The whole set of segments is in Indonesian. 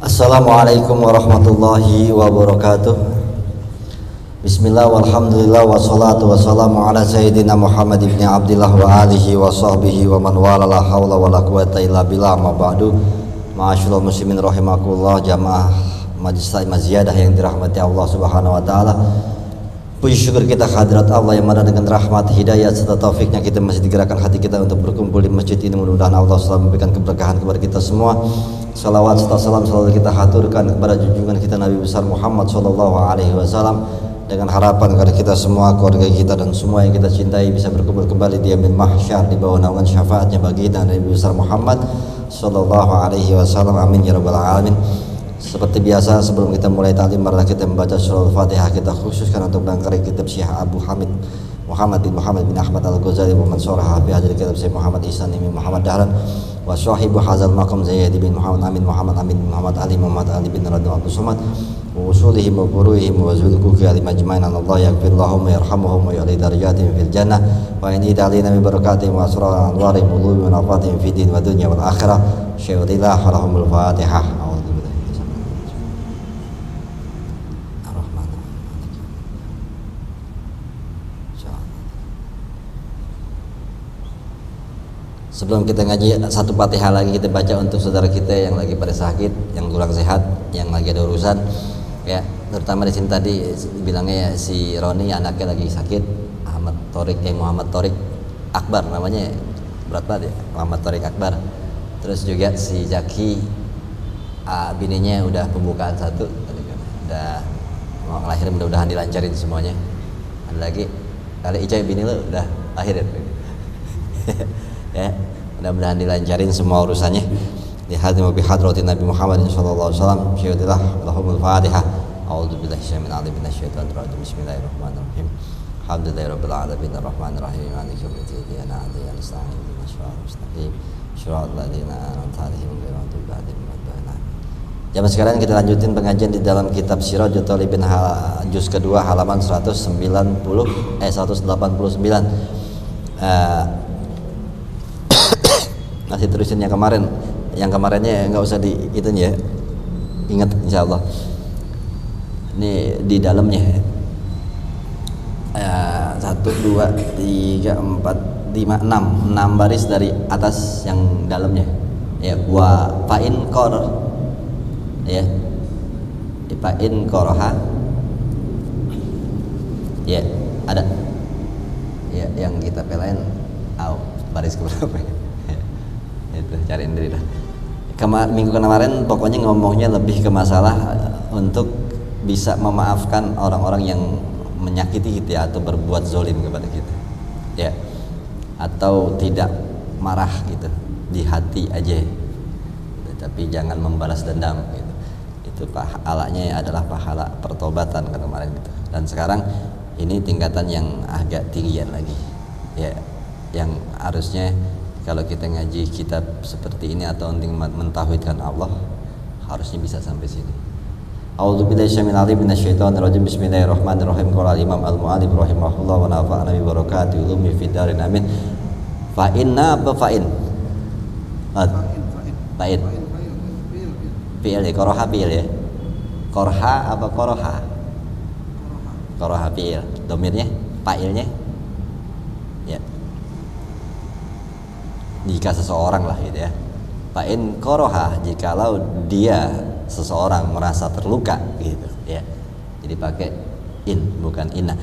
Assalamualaikum warahmatullahi wabarakatuh. Bismillah walhamdulillah wassalatu wassalamu ala sayyidina Muhammad ibn Abdillah wa alihi wa sahbihi wa man wala la hawla wa la quwata illa billah ma ba'du. Ma'asyiral muslimin rahimakumullah, jamaah majlis taklim ziyadah yang dirahmati Allah Subhanahu wa taala. Puji syukur kita hadirat Allah yang mana dengan rahmat, hidayah serta taufiknya kita masih digerakkan hati kita untuk berkumpul di masjid ini. Mudah-mudahan Allah selalu memberikan keberkahan kepada kita semua. Salawat serta salam selalu kita haturkan kepada junjungan kita Nabi besar Muhammad sallallahu alaihi wasallam, dengan harapan agar kita semua, keluarga kita dan semua yang kita cintai bisa berkumpul kembali di yaumil mahsyar di bawah naungan syafaatnya baginda Nabi besar Muhammad sallallahu alaihi wasallam. Amin ya rabbal alamin. Seperti biasa, sebelum kita mulai ta'lim, marilah kita membaca surah Al-Fatihah. Kita khususkan untuk melengkapi kitab Syekh Abu Hamid Muhammad bin Ahmad Al-Ghazali wa man sharaha fi hadhihi kitab Syekh Muhammad Ihsan bin Muhammad Dahlan wa sahibu hadzal maqam Zaid bin Muhammad Amin bin Muhammad Ali bin Radwan Abdul Somad wa usulihim wa furu'ihim wa zulkuki alim ajmain. Allah yaghfir lahum wa yarhamuhum wa yu'li darajatihim fil jannah wa in idalina bi barakatihim wa asrar anwarihim wa ulumi wa nafatihim fid din wa dunya wal akhirah. Syai'ulillah lahumul Fatihah. Sebelum kita ngaji, satu Fatihah lagi kita baca untuk saudara kita yang lagi pada sakit, yang kurang sehat, yang lagi ada urusan, ya. Terutama di sini tadi bilangnya si Roni anaknya lagi sakit, Muhammad Torik Akbar namanya, berat banget ya, Muhammad Torik Akbar. Terus juga si Zaki, bininya udah pembukaan satu, udah mau ngelahirin, mudah-mudahan dilancarin semuanya. Ada lagi, kali Icai bini lo udah lahir ya. Ya, mudah-mudahan dilancarin semua urusannya. Di hadirin bi hadratin Nabi Muhammad sallallahu alaihi wasallam. Syukurlah lahumul Fatihah. A'udzubillahi minasyaitonir rajim. Minasyaitonir rajim. Bismillahirrahmanirrahim. Alhamdulillahirabbil alamin arrahmanir rahim maliki yaumiddin. Iyyaka na'budu wa iyyaka nasta'in. Ihdinas siratal mustaqim. Shiratal ladzina an'amta 'alaihim ghairil maghdubi 'alaihim waladdallin. Zaman sekarang kita lanjutin pengajian di dalam kitab Siratul Talibin juz kedua halaman 189. Masih terusin yang kemarinnya nggak usah ya, ingat insyaallah. Ini di dalamnya 1, 2, 3, 4, 5, 6 baris dari atas yang dalamnya ya. Wa fa'in qor ya, di fa'in qoroha ya, ada ya yang kita pelain baris keberapa ya? Itu cariin diri dah. Minggu kemarin pokoknya ngomongnya lebih ke masalah untuk bisa memaafkan orang-orang yang menyakiti kita atau berbuat zolim kepada kita ya, atau tidak marah gitu di hati aja, tapi jangan membalas dendam gitu. Itu pahalanya adalah pahala pertobatan kan kemarin gitu. Dan sekarang ini tingkatan yang agak tinggian lagi ya, yang harusnya kalau kita ngaji kitab seperti ini atau untuk mentauhidkan Allah harusnya bisa sampai sini. A'udzubillahi minasyaitonir rajim. Bismillahirrahmanirrahim. Qala Imam Al-Mu'allif rahimahullah wa nafa'ana bi barakatihi ulumi fid darin amin. Fa inna fa'in. Fa'in. Fi'il ya, qaraha fi'il ya. Qarha apa qaraha? Qaraha fi'il. Domirnya, fa'ilnya ya. Jika seseorang lah gitu ya, fa'in koroha, jikalau dia seseorang merasa terluka gitu ya, jadi pakai in bukan inna.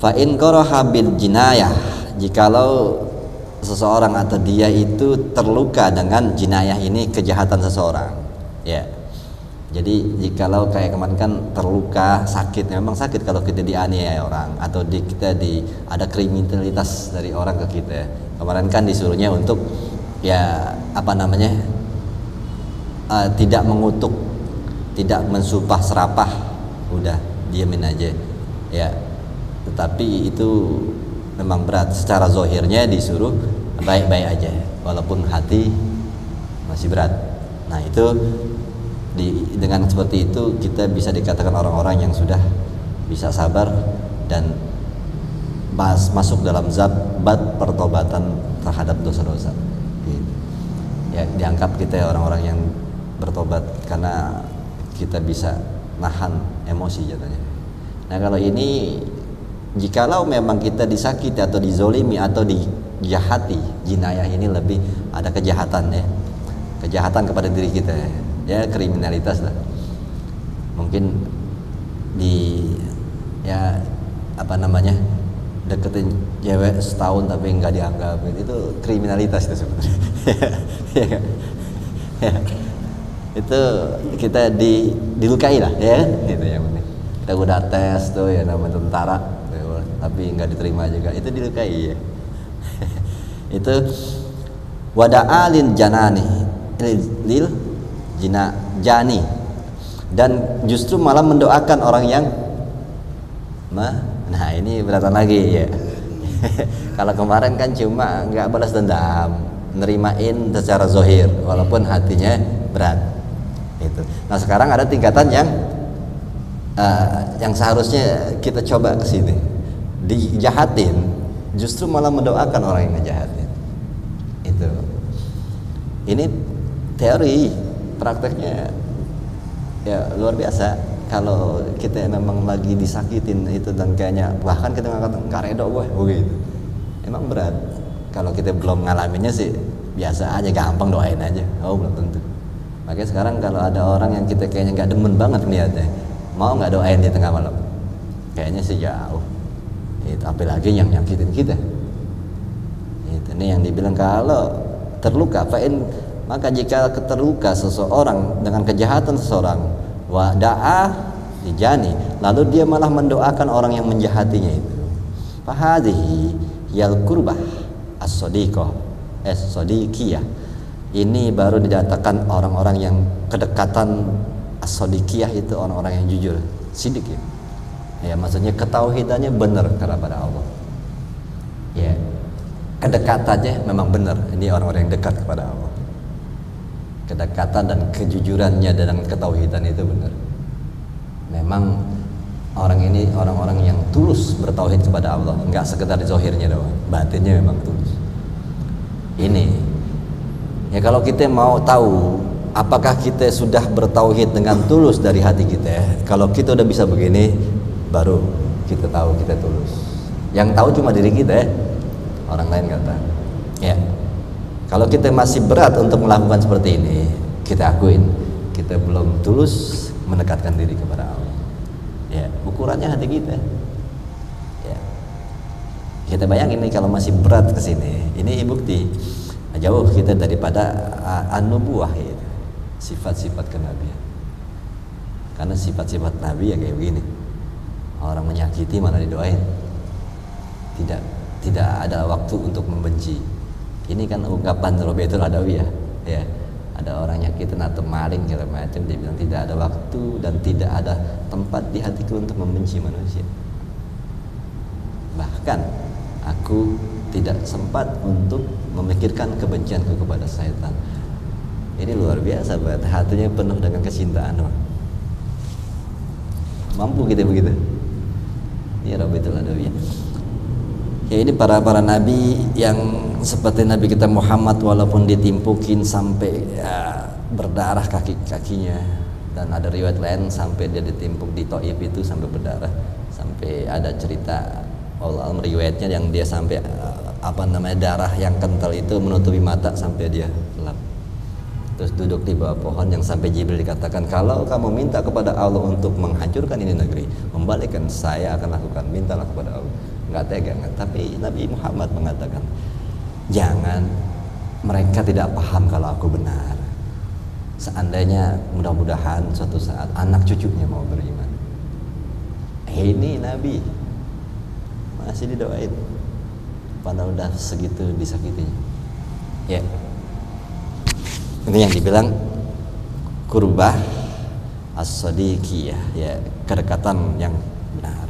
Fa'in koroha bil jinayah, jikalau seseorang atau dia itu terluka dengan jinayah, ini kejahatan seseorang ya. Jadi jikalau kayak kemarin kan terluka, sakit, memang sakit kalau kita dianiaya orang atau ada kriminalitas dari orang ke kita. Kemarin kan disuruhnya untuk ya tidak mengutuk, tidak mensumpah serapah, udah diamin aja ya. Tetapi itu memang berat, secara zohirnya disuruh baik-baik aja walaupun hati masih berat. Nah itu dengan seperti itu kita bisa dikatakan orang-orang yang sudah bisa sabar dan masuk dalam bab pertobatan terhadap dosa-dosa gitu. Ya dianggap kita orang-orang yang bertobat karena kita bisa nahan emosi jatuhnya. Nah kalau ini, jikalau memang kita disakiti atau dizolimi atau dijahati, jinayah ini lebih ada kejahatan ya, kejahatan kepada diri kita ya, kriminalitas lah. Mungkin ya apa namanya, deketin cewek setahun tapi nggak dianggap, itu kriminalitas itu sebenarnya. Ya, itu kita dilukai lah ya, itu yang penting. Kita udah tes tuh ya namanya tentara, tapi nggak diterima juga, itu dilukai ya. Itu wada'alin janani lil jani, dan justru malah mendoakan orang yang nah ini beratan lagi ya. Kalau kemarin kan cuma nggak balas dendam, nerimain secara zohir walaupun hatinya berat itu. Nah sekarang ada tingkatan yang seharusnya kita coba ke sini, dijahatin justru malah mendoakan orang yang ngejahatin itu. Ini teori, prakteknya ya luar biasa. Kalau kita memang lagi disakitin itu dan kayaknya bahkan kita nggak redo begitu, emang berat. Kalau kita belum ngalaminnya sih biasa aja, gampang doain aja. Oh belum tentu. Makanya sekarang kalau ada orang yang kita kayaknya nggak demen banget lihatnya, mau nggak doain di tengah malam? Kayaknya sih jauh. Itu apalagi yang nyakitin kita. Itu nih yang dibilang kalau terluka, maka jika terluka seseorang dengan kejahatan seseorang, wada'a dijani, lalu dia malah mendoakan orang yang menjahatinya itu, fahadhihi yal kurbah as-sadiqiyah, ini baru didatakan orang-orang yang kedekatan as-sadiqiyah, itu orang-orang yang jujur, sidik ya. Ya maksudnya ketauhidannya benar kepada Allah. Ya, kedekatannya memang benar. Ini orang-orang yang dekat kepada Allah. Kedekatan dan kejujurannya dan ketauhidan itu benar. Memang orang ini orang-orang yang tulus bertauhid kepada Allah, enggak sekedar di zahirnya doang, batinnya memang tulus. Ini ya, kalau kita mau tahu apakah kita sudah bertauhid dengan tulus dari hati kita, kalau kita udah bisa begini, baru kita tahu kita tulus. Yang tahu cuma diri kita, orang lain nggak tahu. Ya, kalau kita masih berat untuk melakukan seperti ini, kita akuin kita belum tulus mendekatkan diri kepada Allah. Ya, ukurannya hati kita. Ya, kita bayangin nih kalau masih berat ke sini, ini bukti jauh kita daripada an-nubuwah ya, sifat-sifat kenabian. Karena sifat-sifat nabi ya kayak begini. Orang menyakiti malah didoain. Tidak ada waktu untuk membenci. Ini kan ungkapan Robiatul Adawiyah ya. Ada orang nyakitin atau maling segala macam, dia bilang tidak ada waktu dan tidak ada tempat di hatiku untuk membenci manusia. Bahkan aku tidak sempat untuk memikirkan kebencianku kepada syaitan. Ini luar biasa, berarti hatinya penuh dengan kecintaan. Mampu kita begitu. Ini Robiatul Adawiyah. Ya, ini para nabi yang seperti Nabi kita Muhammad, walaupun ditimpukin sampai ya, berdarah kaki-kakinya, dan ada riwayat lain sampai dia ditimpuk di Taif itu sampai berdarah, sampai ada cerita Allah riwayatnya yang dia sampai darah yang kental itu menutupi mata sampai dia gelap. Terus duduk di bawah pohon yang sampai Jibril dikatakan, kalau kamu minta kepada Allah untuk menghancurkan ini negeri, membalikkan saya akan lakukan, mintalah kepada Allah. Nggak tega, tapi Nabi Muhammad mengatakan, jangan, mereka tidak paham kalau aku benar. Seandainya mudah-mudahan suatu saat anak cucunya mau beriman. Ini Nabi masih didoain, padahal udah segitu disakitinya. Ya, ini yang dibilang kurbah as-sadiqiyah, ya, kedekatan yang benar.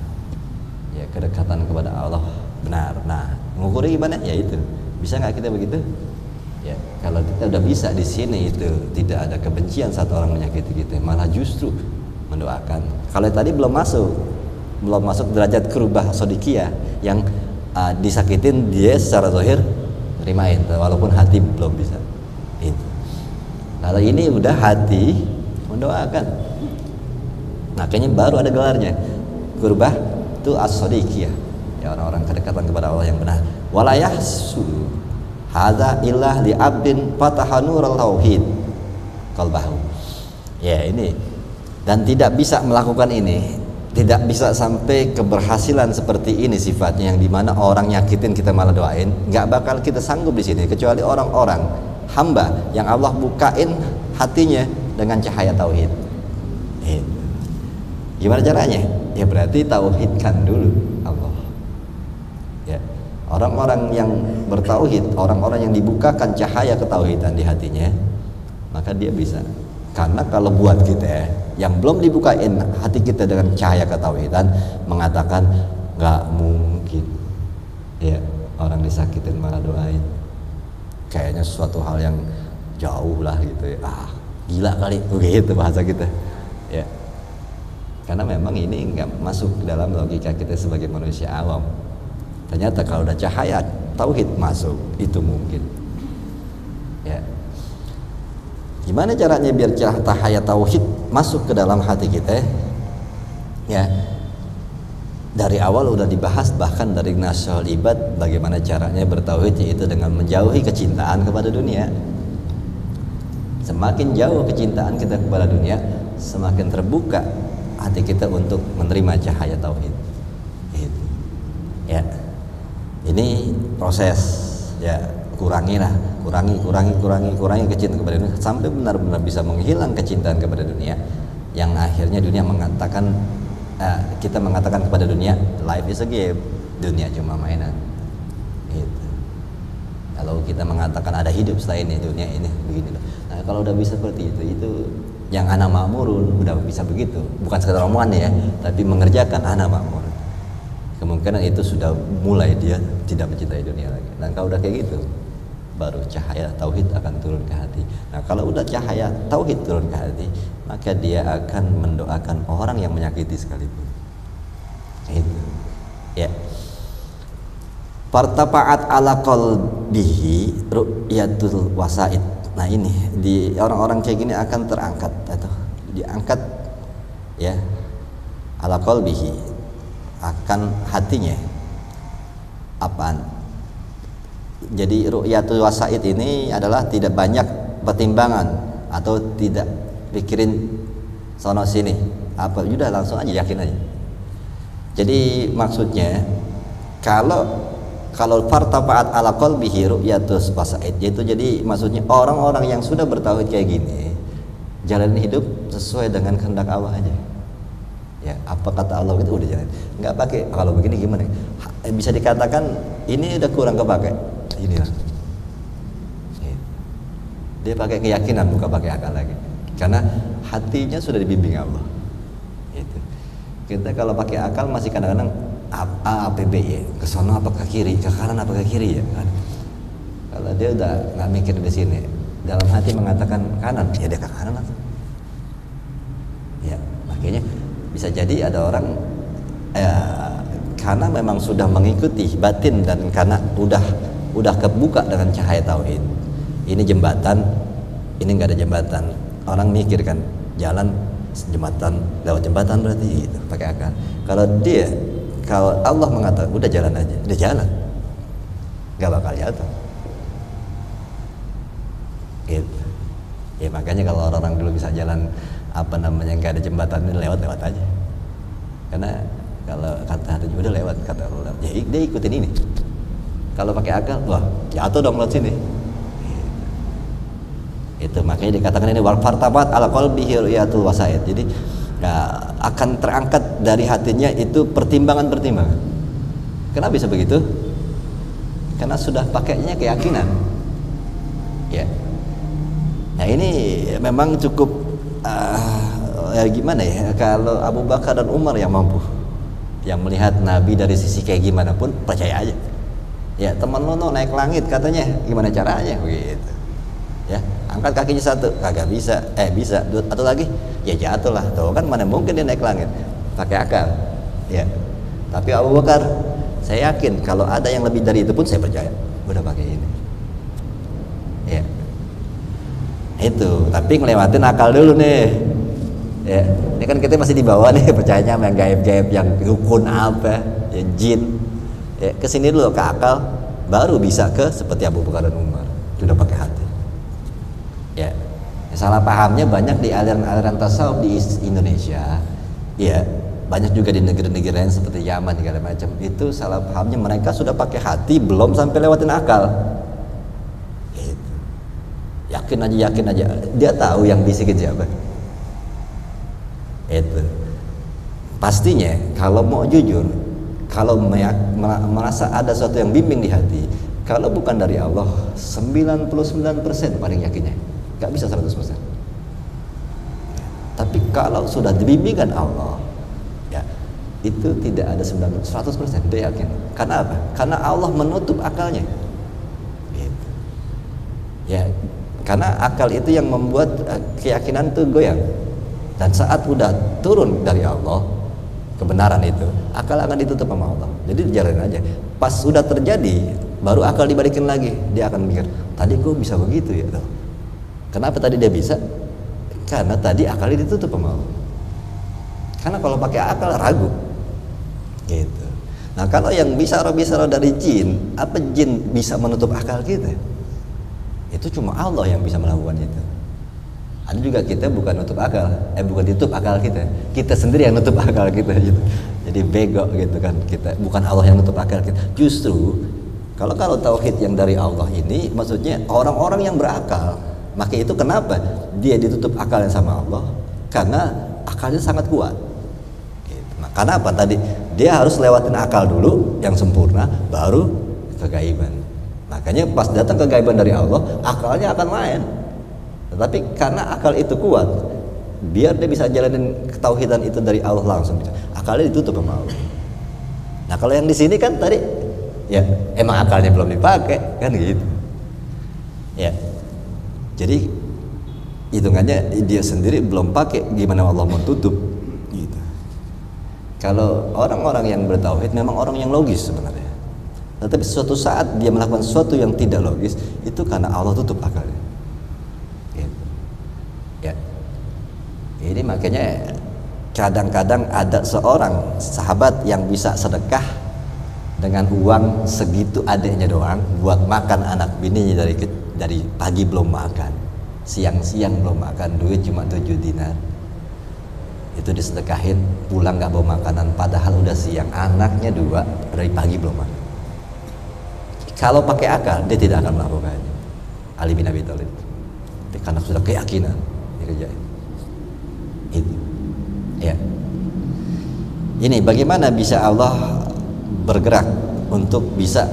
Ya, kedekatan kepada Allah benar. Nah, mengukurnya gimana? Ya itu. Bisa nggak kita begitu? Ya, kalau kita udah bisa di sini itu tidak ada kebencian saat orang menyakiti kita, malah justru mendoakan. Kalau tadi belum masuk derajat kurubah sodikiyah yang disakitin dia secara zahir terimain, walaupun hati belum bisa. Itu. Kalau ini udah hati mendoakan, makanya baru ada gelarnya kurbah itu as-sadiqiyah, ya orang-orang kedekatan kepada Allah yang benar. Walayahsu hadza illah li abdin fataha nurul tauhid qalbahu. Ya ini, dan tidak bisa melakukan ini, tidak bisa sampai keberhasilan seperti ini sifatnya, yang dimana orang nyakitin kita malah doain, nggak bakal kita sanggup di sini kecuali orang-orang hamba yang Allah bukain hatinya dengan cahaya tauhid. Gimana caranya? Ya berarti tauhidkan dulu Allah. Ya, orang-orang yang bertauhid, orang-orang yang dibukakan cahaya ketauhidan di hatinya, maka dia bisa. Karena kalau buat kita yang belum dibukain hati kita dengan cahaya ketauhidan, mengatakan nggak mungkin ya orang disakitin malah doain, kayaknya sesuatu hal yang jauh lah gitu ya, gila kali begitu bahasa kita ya. Karena memang ini nggak masuk dalam logika kita sebagai manusia awam. Ternyata kalau udah cahaya tauhid masuk, itu mungkin ya. Gimana caranya biar cahaya tauhid masuk ke dalam hati kita? Ya, dari awal udah dibahas, bahkan dari Nasyul Ibad, bagaimana caranya bertauhid, yaitu dengan menjauhi kecintaan kepada dunia. Semakin jauh kecintaan kita kepada dunia, semakin terbuka hati kita untuk menerima cahaya tauhid. Ya, ini proses ya. Kurangi kecintaan kepada dunia sampai benar-benar bisa menghilang kecintaan kepada dunia, yang akhirnya dunia mengatakan kita mengatakan kepada dunia, life is a game, dunia cuma mainan gitu. Kalau kita mengatakan ada hidup selain dunia ini begini. Nah kalau udah bisa seperti itu yang ana ma'murun, udah bisa begitu, bukan sekedar omongan ya, tapi mengerjakan ana ma'murun, kemungkinan itu sudah mulai dia tidak mencintai dunia lagi. Dan kalau udah kayak gitu, baru cahaya tauhid akan turun ke hati. Nah kalau udah cahaya tauhid turun ke hati, maka dia akan mendoakan orang yang menyakiti sekalipun. Itu ya. Partapa'at ala qalbihi ru'yatul wasaid. Nah ini di orang-orang kayak gini akan terangkat atau diangkat ya, ala qalbihi, akan hatinya. Apaan? Jadi ru'yatul wasaid ini adalah tidak banyak pertimbangan atau tidak pikirin sono sini, apa udah langsung aja yakin aja. Jadi maksudnya kalau fartafa'at ala qalbihi ru'yatul wasaid, yaitu jadi maksudnya orang-orang yang sudah bertauhid kayak gini jalan hidup sesuai dengan kehendak Allah aja. Ya, apa kata Allah itu udah jalan. Nggak pakai kalau begini gimana? Bisa dikatakan ini udah kurang kepake. Inilah. Dia pakai keyakinan, bukan pakai akal lagi. Karena hatinya sudah dibimbing Allah. Itu. Kita kalau pakai akal masih kadang-kadang A, B, B, ya. Ke sono apa ke kiri, ke kanan apa ke kiri ya kan. Kalau dia udah nggak mikir di sini, dalam hati mengatakan kanan, ya dia ke kanan langsung. Ya, makanya bisa jadi ada orang karena memang sudah mengikuti batin dan karena udah kebuka dengan cahaya tauhid. Ini jembatan, ini nggak ada jembatan. Orang mikir kan jalan jembatan, lewat jembatan berarti itu pakai akal. Kalau Allah mengatakan udah jalan aja, udah jalan, nggak bakal jatuh. Gitu. Ya makanya kalau orang dulu bisa jalan nggak ada jembatan, ini lewat aja. Karena kalau kata hati udah lewat, kata Allah, ya dia ikutin ini. Kalau pakai akal, wah jatuh dong lewat sini. Itu makanya dikatakan ini wal fartabat ala qalbihi ru'yatul wasaid. Jadi akan terangkat dari hatinya itu pertimbangan-pertimbangan. Kenapa bisa begitu? Karena sudah pakainya keyakinan. Ya. Nah ini memang cukup gimana ya, kalau Abu Bakar dan Umar yang mampu, yang melihat Nabi dari sisi kayak gimana pun percaya aja. Ya teman lo naik langit katanya, gimana caranya begitu ya, angkat kakinya satu kagak bisa, bisa atau lagi ya jatuh lah, tuh kan mana mungkin dia naik langit, pakai akal ya. Tapi Abu Bakar, saya yakin kalau ada yang lebih dari itu pun saya percaya, udah pakai ini ya. Itu, tapi ngelewatin akal dulu nih. Ya, ini kan kita masih di bawah nih, percayanya sama yang gaib-gaib, yang dukun apa, ya jin. Ya, kesini dulu ke akal, baru bisa ke seperti Abu Bakar dan Umar, sudah pakai hati. Ya, salah pahamnya banyak di aliran-aliran tasawuf di Indonesia. Ya, banyak juga di negeri-negeri lain seperti Yaman segala macam. Itu salah pahamnya, mereka sudah pakai hati, belum sampai lewatin akal. Yakin aja, dia tahu yang bisikin siapa. Itu pastinya kalau mau jujur, kalau merasa ada sesuatu yang bimbing di hati, kalau bukan dari Allah 99% paling yakinnya, gak bisa 100%. Tapi kalau sudah dibimbingkan Allah, ya itu tidak ada 100%, dia yakin. Karena apa? Karena Allah menutup akalnya. Gitu. Ya, karena akal itu yang membuat keyakinan itu goyang. Dan saat udah turun dari Allah kebenaran itu, akal akan ditutup sama Allah. Jadi dijalanin aja. Pas sudah terjadi, baru akal dibalikin lagi. Dia akan mikir, tadi kok bisa begitu ya? Kenapa tadi dia bisa? Karena tadi akalnya ditutup sama Allah. Karena kalau pakai akal ragu. Gitu. Nah, kalau yang bisa dari jin, apa jin bisa menutup akal kita? Itu cuma Allah yang bisa melakukan itu. Ada juga kita bukan nutup akal, bukan ditutup akal kita sendiri yang nutup akal kita gitu. Jadi bego gitu kan kita, bukan Allah yang nutup akal kita. Justru kalau tauhid yang dari Allah ini, maksudnya orang-orang yang berakal, maka itu kenapa dia ditutup akalnya sama Allah? Karena akalnya sangat kuat. Gitu. Nah, karena apa tadi? Dia harus lewatin akal dulu yang sempurna, baru kegaiban. Makanya pas datang kegaiban dari Allah, akalnya akan main. Tetapi karena akal itu kuat, biar dia bisa jalanin ketauhidan itu dari Allah langsung, akalnya ditutup sama Allah. Nah, kalau yang di sini kan tadi, ya emang akalnya belum dipakai, kan gitu. Ya, jadi hitungannya dia sendiri belum pakai, gimana Allah mau tutup? Gitu. Kalau orang-orang yang bertauhid memang orang yang logis sebenarnya. Tetapi suatu saat dia melakukan sesuatu yang tidak logis, itu karena Allah tutup akalnya. Gitu. Ya. Ini makanya kadang-kadang ada seorang sahabat yang bisa sedekah dengan uang segitu adiknya doang buat makan anak bininya dari pagi belum makan, siang-siang belum makan, duit cuma 7 dinar. Itu disedekahin, pulang nggak bawa makanan, padahal udah siang, anaknya 2 dari pagi belum makan. Kalau pakai akal dia tidak akan melakukannya. Ali bin Abi Thalib, karena sudah keyakinan dikerjain. Itu, ya. Ini bagaimana bisa Allah bergerak untuk bisa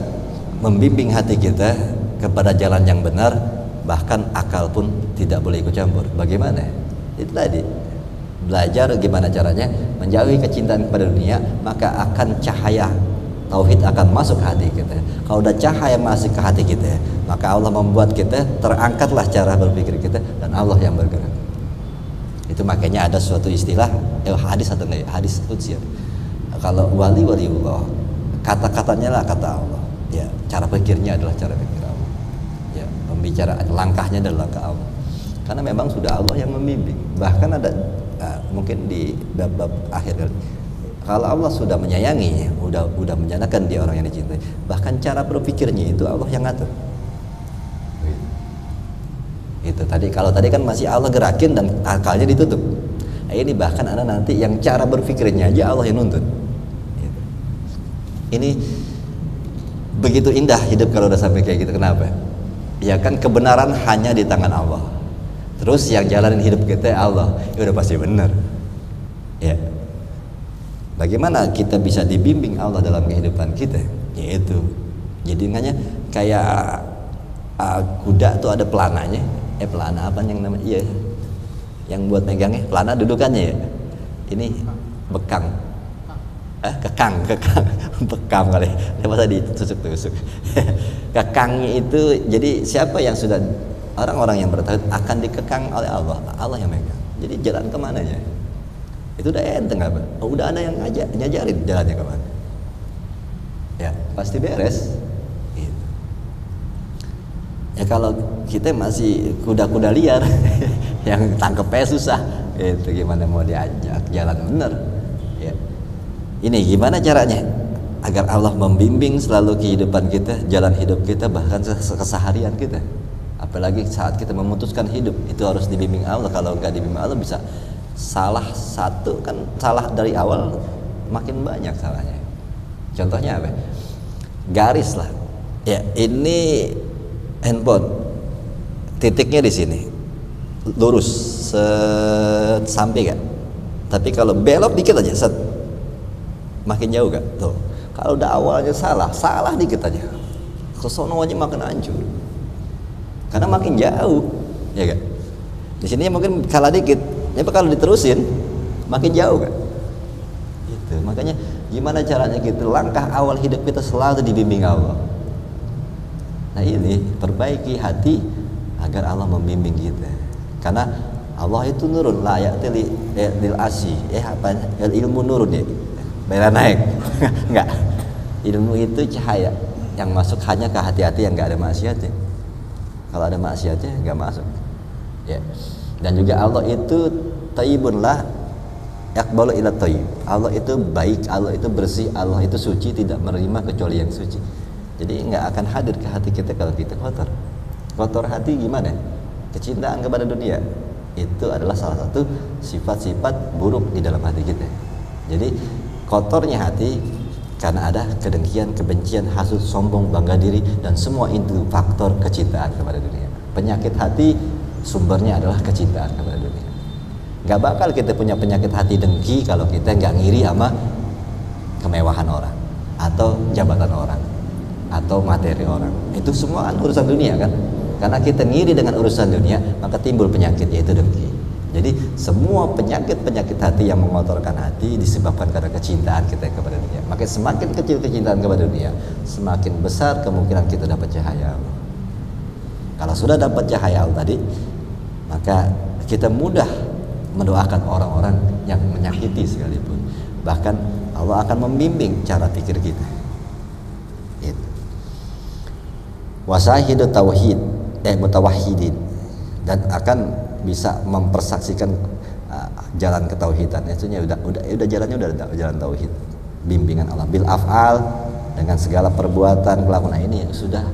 membimbing hati kita kepada jalan yang benar, bahkan akal pun tidak boleh ikut campur. Bagaimana? Itu tadi, belajar gimana caranya menjauhi kecintaan kepada dunia, maka akan cahaya tauhid akan masuk ke hati kita. Kalau udah cahaya masuk ke hati kita, maka Allah membuat kita terangkatlah cara berpikir kita, dan Allah yang bergerak. Itu makanya ada suatu istilah, hadis atau enggak, hadis qudsi. Kalau waliullah, kata-katanya lah kata Allah. Ya, cara pikirnya adalah cara pikir Allah. Ya, pembicaraan langkahnya adalah langkah Allah. Karena memang sudah Allah yang membimbing. Bahkan ada mungkin di bab-bab akhir, kalau Allah sudah menyayangi, udah menjanakan dia orang yang dicintai, bahkan cara berpikirnya itu Allah yang ngatur. Itu tadi, kalau tadi kan masih Allah gerakin dan akalnya ditutup. Nah, ini bahkan ada nanti yang cara berpikirnya aja Allah yang nuntut. Gitu. Ini begitu indah hidup kalau udah sampai kayak gitu. Kenapa? Ya kan kebenaran hanya di tangan Allah. Terus yang jalanin hidup kita Allah, ya udah pasti benar. Ya. Bagaimana kita bisa dibimbing Allah dalam kehidupan kita? Yaitu, jadinya kayak kuda tuh ada pelananya. Pelana apa yang namanya? Iya, yang buat megangnya, pelana dudukannya ya. Ini bekang, kekang, bekam kali. Masa ditusuk-tusuk. Kekangnya itu, jadi siapa yang sudah, orang-orang yang bertauhid akan dikekang oleh Allah, Allah yang megang. Jadi jalan kemananya? Itu udah enteng apa? Udah ada yang ngajarin jalannya kemana? Ya pasti beres. Gitu. Ya kalau kita masih kuda-kuda liar yang tangkepnya susah, itu gimana mau diajak jalan bener? Ya. Ini gimana caranya agar Allah membimbing selalu kehidupan kita, jalan hidup kita, bahkan keseharian kita. Apalagi saat kita memutuskan hidup, itu harus dibimbing Allah. Kalau nggak dibimbing Allah bisa salah satu, kan salah dari awal makin banyak salahnya. Contohnya apa? Garis lah. Ya, ini handphone, titiknya di sini, lurus sampai gak? Tapi kalau belok dikit aja, makin jauh gak? Tuh, kalau udah awalnya salah dikit aja, kesono aja makin hancur, karena makin jauh, ya gak? Di sini mungkin kalah dikit, tapi kalau diterusin makin jauh gak? Gitu. Makanya gimana caranya kita langkah awal hidup kita selalu dibimbing Allah. Nah ini perbaiki hati agar Allah membimbing kita. Karena Allah itu nurun la ya'ti lil asyi. Apa? Ilmu nurun ya. Bayar naik. Enggak. Ilmu itu cahaya yang masuk hanya ke hati-hati yang enggak ada maksiatnya. Kalau ada maksiatnya enggak masuk. Ya. Dan juga Allah itu thayyibun la yaqbalu illa thayyib. Allah itu baik, Allah itu bersih, Allah itu suci, tidak menerima kecuali yang suci. Jadi nggak akan hadir ke hati kita kalau kita kotor. Kotor hati gimana? Kecintaan kepada dunia itu adalah salah satu sifat-sifat buruk di dalam hati kita. Jadi kotornya hati karena ada kedengkian, kebencian, hasut, sombong, bangga diri, dan semua itu faktor kecintaan kepada dunia. Penyakit hati sumbernya adalah kecintaan kepada dunia. Nggak bakal kita punya penyakit hati dengki kalau kita nggak ngiri sama kemewahan orang atau jabatan orang atau materi orang. Itu semua kan urusan dunia kan. Karena kita ngiri dengan urusan dunia, maka timbul penyakit, yaitu dengki. Jadi semua penyakit hati yang mengotorkan hati disebabkan karena kecintaan kita kepada dunia. Maka semakin kecil kecintaan kepada dunia, semakin besar kemungkinan kita dapat cahaya Allah. Kalau sudah dapat cahaya Allah tadi, maka kita mudah mendoakan orang-orang yang menyakiti sekalipun. Bahkan Allah akan membimbing cara pikir kita. Wasahidu tauhid mutawahhidin, dan akan bisa mempersaksikan jalan ketauhidan. Itu udah jalannya udah jalan tauhid, bimbingan Allah bil af'al, dengan segala perbuatan kelakuan ini sudah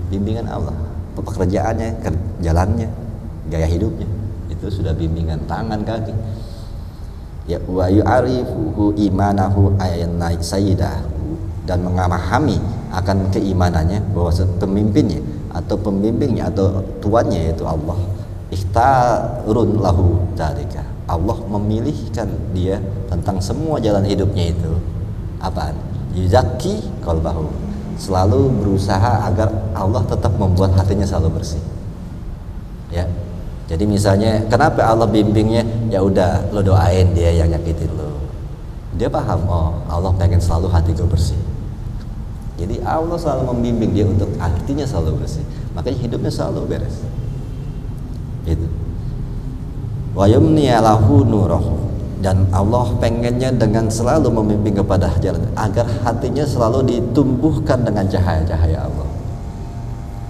bimbingan Allah. Pekerjaannya, jalannya, gaya hidupnya itu sudah bimbingan tangan kaki. Ya wa yu'arifuhu imanahu ayna sayyidahu, dan memahami akan keimanannya bahwa pemimpinnya atau pembimbingnya atau tuannya yaitu Allah, ikhtarun lahu dzalika. Allah memilihkan dia tentang semua jalan hidupnya itu. Apaan? Yuzakki qalbahu, selalu berusaha agar Allah tetap membuat hatinya selalu bersih. Ya. Jadi misalnya kenapa Allah bimbingnya? Ya udah, lo doain dia yang nyakitin lo. Dia paham, oh Allah pengen selalu hati gue bersih. Jadi Allah selalu membimbing dia untuk hatinya selalu bersih, makanya hidupnya selalu beres. Itu. Wa yumniya lahu nurahu, dan Allah pengennya dengan selalu membimbing kepada jalan agar hatinya selalu ditumbuhkan dengan cahaya-cahaya Allah.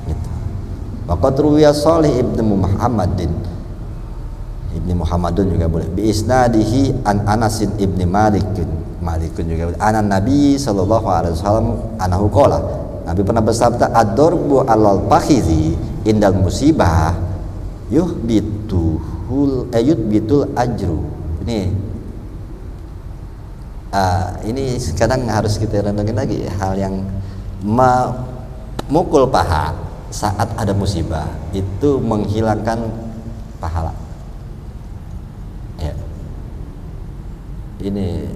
Gitu. Waqad ruwiya Shalih ibnu Muhammadun juga boleh bi isnadihi an Anasin ibni Malikun juga anan Nabi sallallahu alaihi wasallam anahu qala, Nabi pernah bersabda, ad-darbu alal fakhizi indal musibah yuhbitul ajru. Ini kadang harus kita renungin lagi, hal yang memukul paha saat ada musibah itu menghilangkan pahala. Ya. Ini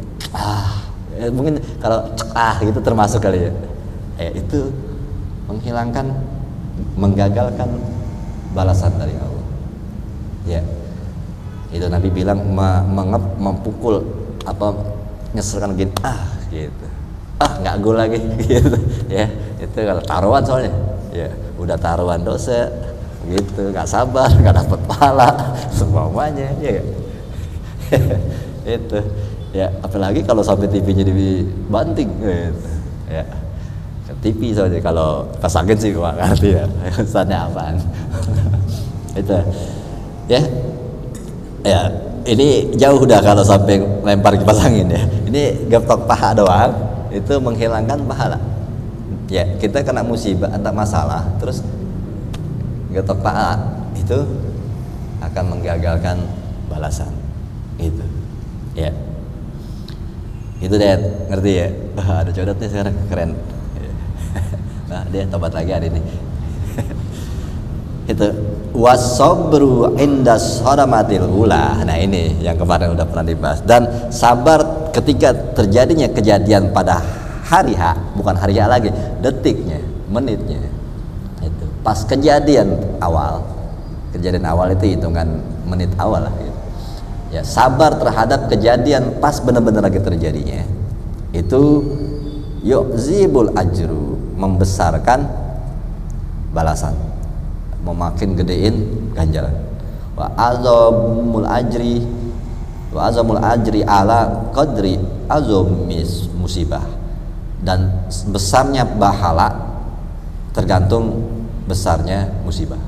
mungkin kalau gitu termasuk kali ya. Itu menghilangkan, menggagalkan balasan dari Allah. Ya. Itu Nabi bilang memukul apa nyeselkan gini, gitu. Nggak gol lagi gitu. Ya, itu kalau taruhan soalnya. Ya, udah taruhan dosa gitu, nggak sabar, nggak dapat pahala semuanya, ya. Itu. Ya, apalagi kalau sampai TV-nya dibanting gitu. Ya. Ke TV saja. Kalau pas sakit sih gua ngerti ya. Ustaznya apaan? Itu ya. Ya, ini jauh udah kalau sampai lempar kipas angin ya. Ini getok paha doang, itu menghilangkan pahala. Ya, kita kena musibah, ada masalah, terus getok paha itu akan menggagalkan balasan. Itu. Ya. Itu deh, ngerti ya? Ada codotnya sekarang, keren. Nah, dia tobat lagi hari ini. Itu wasobru inda sadamatil ula. Nah, ini yang kemarin udah pernah dibahas. Dan sabar ketika terjadinya kejadian pada hari H, bukan hari H lagi, detiknya, menitnya. Itu pas kejadian awal itu hitungan menit awal lah gitu. Ya, sabar terhadap kejadian pas benar-benar lagi terjadinya. Itu yu'zibul ajru, membesarkan balasan, memakin gedein ganjaran. Wa azamul ajri ala qadri azumis musibah. Dan besarnya pahala tergantung besarnya musibah.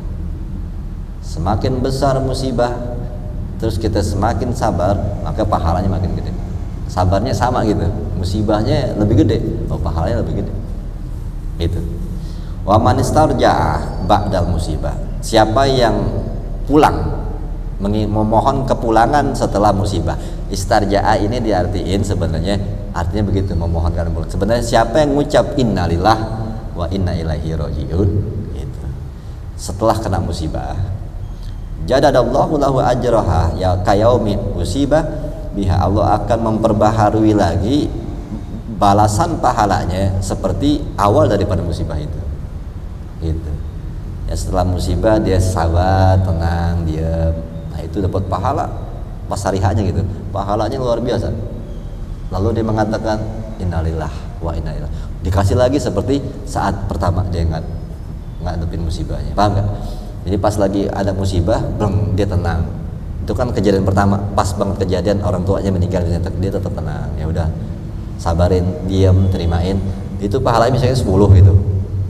Semakin besar musibah, terus kita semakin sabar, maka pahalanya makin gede. Sabarnya sama gitu, musibahnya lebih gede, pahalanya lebih gede. Itu. Wa man istarja'a ba'dal musibah. Siapa yang pulang, memohon kepulangan setelah musibah. Istarja'a ini diartiin sebenarnya artinya begitu, memohonkan pulang. Sebenarnya siapa yang ngucap innalillah wa inna ilaihi rajiun gitu. Setelah kena musibah, jadadallahu lahu ajraha ya kayaumi musibah biha. Allah akan memperbaharui lagi balasan pahalanya seperti awal daripada musibah itu. Gitu. Ya, setelah musibah dia sabar, tenang, diam. Nah, itu dapat pahala pas hari hanya gitu. Pahalanya luar biasa. Lalu dia mengatakan innalillah wa inna ilaihi. Dikasih lagi seperti saat pertama dia ngadepin musibahnya. Paham enggak? Jadi pas lagi ada musibah, dia tenang. Itu kan kejadian pertama, pas banget kejadian orang tuanya meninggal, dia tetap tenang. Ya udah, sabarin, diam, terimain. Itu pahalanya misalnya 10 gitu.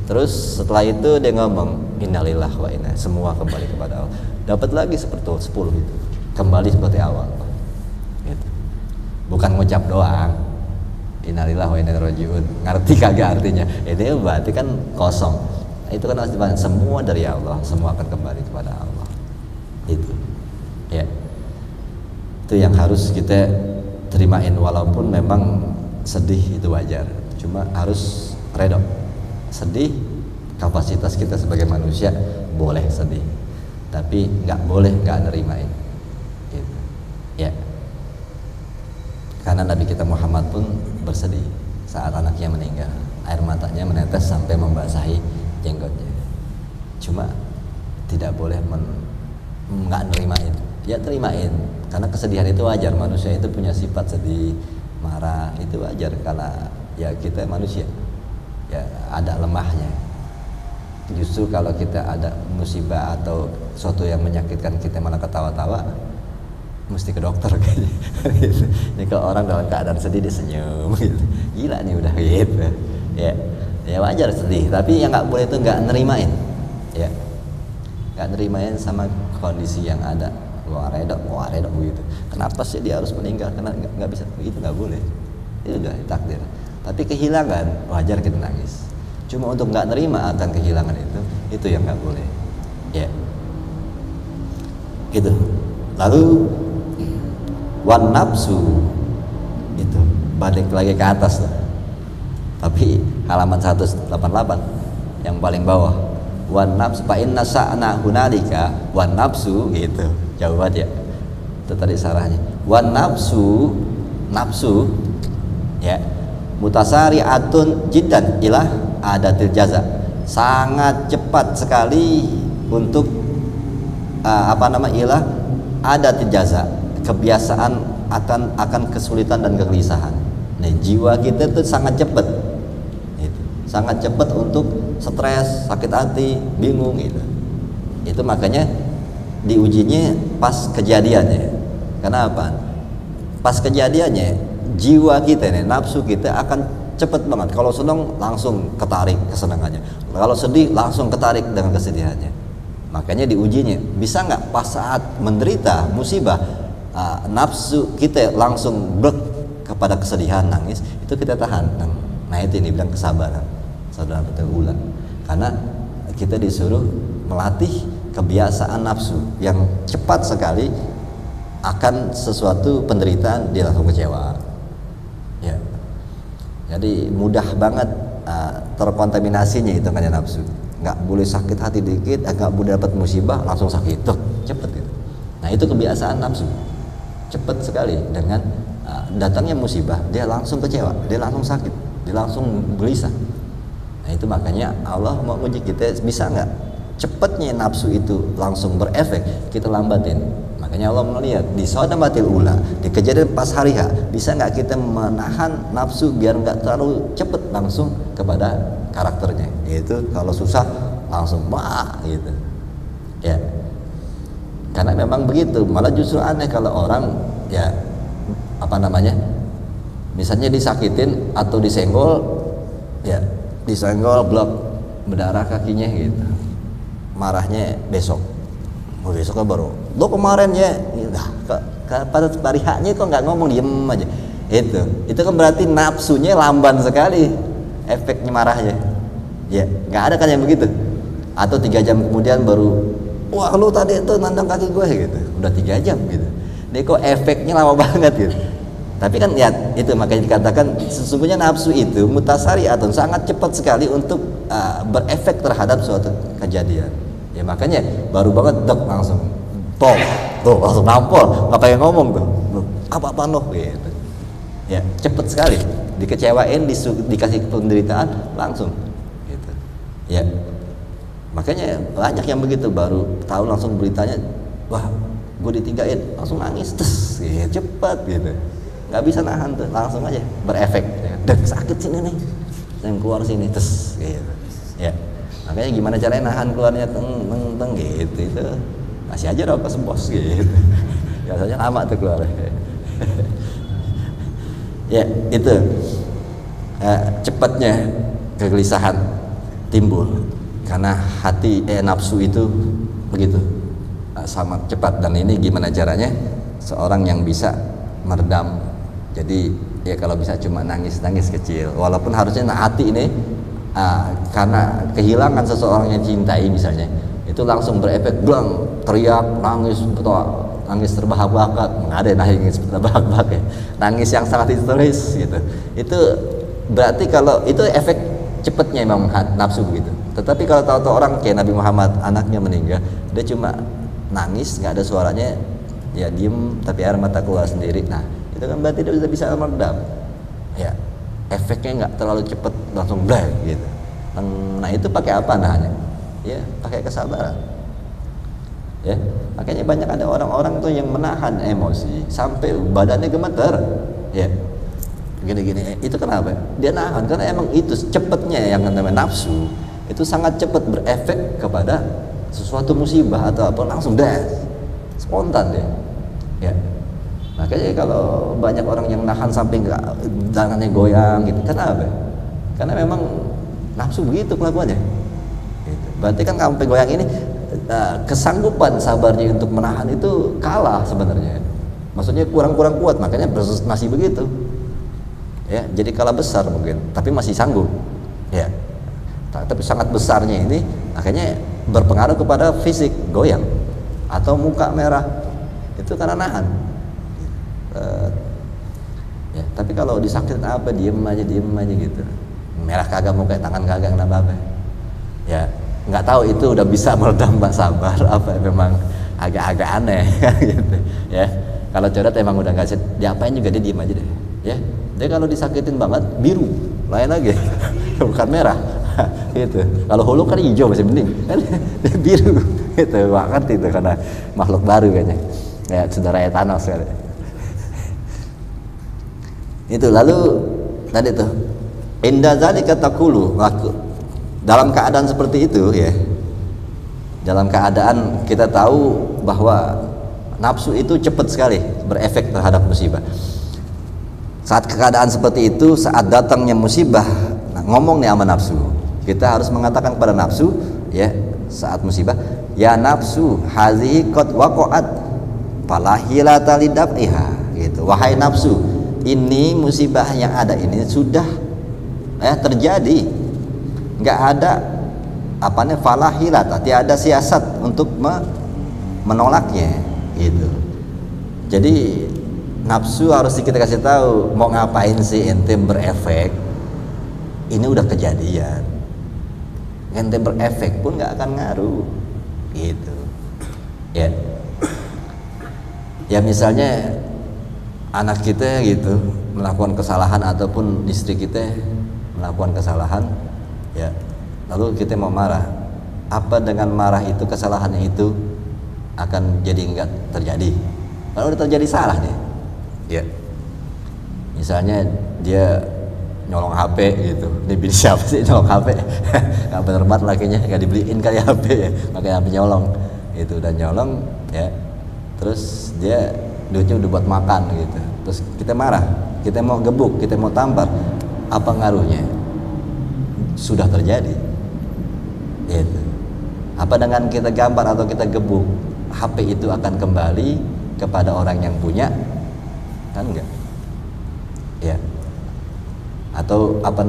Terus setelah itu dia ngomong innalillah wa inna, semua kembali kepada Allah. Dapat lagi seperti 10 itu. Kembali seperti awal. Gitu. Bukan ngucap doang. Innalillah wa inna ilaihi rajiun. Ngerti kagak artinya? Ini berarti kan kosong. Itu kan harus dibahas, semua dari Allah, semua akan kembali kepada Allah. Itu. Ya. Itu yang harus kita terimain, walaupun memang sedih itu wajar. Cuma harus redha. Sedih, kapasitas kita sebagai manusia boleh sedih, tapi nggak boleh nggak nerimain gitu. Ya, karena Nabi kita Muhammad pun bersedih saat anaknya meninggal, air matanya menetes sampai membasahi jenggotnya. Cuma tidak boleh nggak nerimain, ya terimain, karena kesedihan itu wajar. Manusia itu punya sifat sedih, marah, itu wajar karena ya kita manusia. Ya, ada lemahnya. Justru kalau kita ada musibah atau sesuatu yang menyakitkan kita malah ketawa-tawa, mesti ke dokter kayaknya. Ini kalau orang dalam keadaan sedih dia senyum gitu. Gila nih udah gitu. Ya, ya wajar sedih, tapi yang nggak boleh itu nggak nerimain. Ya, nggak nerimain sama kondisi yang ada. Wah redok begitu. Kenapa sih dia harus meninggal? Karena nggak bisa begitu, nggak boleh. Itu udah takdir. Tapi kehilangan wajar kita nangis. Cuma untuk nggak nerima akan kehilangan itu yang nggak boleh. Ya, gitu. Lalu wan nafsu itu balik lagi ke atas tuh. Tapi halaman 188 yang paling bawah. Wan nafsu fa inna sa'na hunalika wan nafsu gitu. Jauh banget ya. Itu tadi sarahnya. Wan nafsu ya. Mutasari'atun jiddan ilah adatil jaza. Sangat cepat sekali untuk ilah adatil jaza. Kebiasaan akan kesulitan dan kegelisahan. Nah, jiwa kita itu sangat cepat. Itu. Sangat cepat untuk stres, sakit hati, bingung gitu. Itu makanya diujinya pas kejadiannya. Kenapa? Pas kejadiannya jiwa kita nih, nafsu kita akan cepet banget. Kalau senang langsung ketarik kesenangannya, kalau sedih langsung ketarik dengan kesedihannya. Makanya diujinya, bisa nggak pas saat menderita musibah, nafsu kita langsung blek kepada kesedihan, nangis, itu kita tahan. Nah itu yang dibilang kesabaran, saudara betul ula. Karena kita disuruh melatih kebiasaan nafsu yang cepat sekali akan sesuatu penderitaan dia langsung kecewa. Ya, jadi mudah banget terkontaminasinya itu kan nafsu. Nggak boleh sakit hati dikit, nggak boleh dapat musibah langsung sakit, tuh cepet gitu. Nah itu kebiasaan nafsu, cepet sekali dengan datangnya musibah dia langsung kecewa, dia langsung sakit, dia langsung gelisah. Nah itu makanya Allah mau uji kita, bisa nggak cepatnya nafsu itu langsung berefek, kita lambatin. Makanya Allah melihat di Sodamatil Ula, di kejadian pas hari H, bisa nggak kita menahan nafsu biar nggak terlalu cepet langsung kepada karakternya. Yaitu kalau susah langsung wah gitu. Ya, karena memang begitu. Malah justru aneh kalau orang ya apa namanya, misalnya disakitin atau disenggol, ya disenggol blok berdarah kakinya gitu, marahnya besok besoknya baru lo kemarin ya pada hari haknya kok nggak ngomong, diem aja. Itu kan berarti nafsunya lamban sekali efeknya marahnya. Ya nggak ada kan yang begitu. Atau 3 jam kemudian baru wah lu tadi itu nandang kaki gue gitu, udah 3 jam gitu. Ini kok efeknya lama banget gitu. Tapi kan ya itu makanya dikatakan sesungguhnya nafsu itu mutasariatun, sangat cepat sekali untuk berefek terhadap suatu kejadian. Ya makanya baru banget dek langsung tuh langsung nampol, nggak pengen ngomong tuh apa noh gitu. Ya cepet sekali dikecewain, dikasih penderitaan langsung gitu. Ya makanya banyak yang begitu, baru tahu langsung beritanya wah gue ditinggalin langsung nangis ya, cepet gitu, nggak bisa nahan tuh, langsung aja berefek ya. Dek sakit sini nih yang keluar sini gitu. Ya makanya gimana caranya nahan keluarnya teng gitu, itu masih aja rokok sembos gitu. Biasanya lama tuh keluar. Ya itu cepatnya kegelisahan timbul karena hati nafsu itu begitu sangat cepat. Dan ini gimana caranya seorang yang bisa meredam. Jadi ya kalau bisa cuma nangis kecil, walaupun harusnya hati ini karena kehilangan seseorang yang cintai misalnya, itu langsung berefek blang, teriak, nangis terbahak-bahak, nggak ada nangis terbahak-bahak ya, nangis yang sangat histeris gitu. Itu berarti kalau itu efek cepatnya memang nafsu begitu. Tetapi kalau tahu-tahu orang kayak Nabi Muhammad, anaknya meninggal, dia cuma nangis, nggak ada suaranya, ya diem tapi air mata keluar sendiri. Nah itu kan berarti dia sudah bisa meredam. Ya efeknya nggak terlalu cepat langsung blank gitu. Nah itu pakai apa nahannya? Ya pakai kesabaran. Ya makanya banyak ada orang-orang tuh yang menahan emosi sampai badannya gemeter. Ya gini-gini, itu kenapa? Dia nahan karena emang itu cepatnya yang namanya nafsu itu sangat cepat berefek kepada sesuatu musibah atau apa, langsung spontan dia. Ya makanya kalau banyak orang yang nahan sampai nggak tangannya goyang gitu, kenapa? Karena memang nafsu begitu kelakuannya gitu. Berarti kan sampai goyang ini kesanggupan sabarnya untuk menahan itu kalah sebenarnya, maksudnya kurang kuat, makanya masih begitu ya. Jadi kalah besar mungkin tapi masih sanggup ya, tapi sangat besarnya ini akhirnya berpengaruh kepada fisik, goyang atau muka merah, itu karena nahan. Ya, tapi kalau disakitin apa diem aja gitu, merah kagak, mau kayak tangan kagak, kenapa apa ya nggak tahu. Itu udah bisa meredam sabar apa memang agak-agak aneh gitu ya. Kalau coret emang udah nggak diapain juga dia diem aja deh ya. Dia kalau disakitin banget biru lain lagi bukan merah gitu. Kalau hulu kan hijau masih mending kan biru gitu, banget itu karena makhluk baru kayaknya ya, saudara Thanos kali. Itu lalu tadi tuh inda zalika taqulu, dalam keadaan seperti itu ya, dalam keadaan kita tahu bahwa nafsu itu cepat sekali berefek terhadap musibah, Saat keadaan seperti itu, saat datangnya musibah, nah, ngomong nih sama nafsu. Kita harus mengatakan kepada nafsu, ya, saat musibah, ya nafsu, hazihi qad waqa'at, fala hilata lidaf'iha, gitu. Wahai nafsu, ini musibah yang ada ini sudah terjadi, nggak ada fala hilata, tiada siasat untuk menolaknya, gitu. Jadi nafsu harus kita kasih tahu, mau ngapain sih ente berefek, ini udah kejadian, ente berefek pun nggak akan ngaruh, gitu ya. Ya misalnya anak kita gitu melakukan kesalahan ataupun istri kita melakukan kesalahan, ya, lalu kita mau marah, apa dengan marah itu kesalahannya itu akan jadi enggak terjadi? Kalau udah terjadi salah deh, ya, misalnya dia nyolong HP gitu, ini bini siapa sih nyolong HP? Nggak bener banget lakinya, nggak dibeliin kali HP ya, makanya HP nyolong itu, dan nyolong ya, terus dia duitnya udah buat makan gitu, terus kita marah, kita mau gebuk, kita mau tampar, apa ngaruhnya? Sudah terjadi, gitu. Apa dengan kita gambar atau kita gebuk, HP itu akan kembali kepada orang yang punya, kan enggak? Ya. Atau apa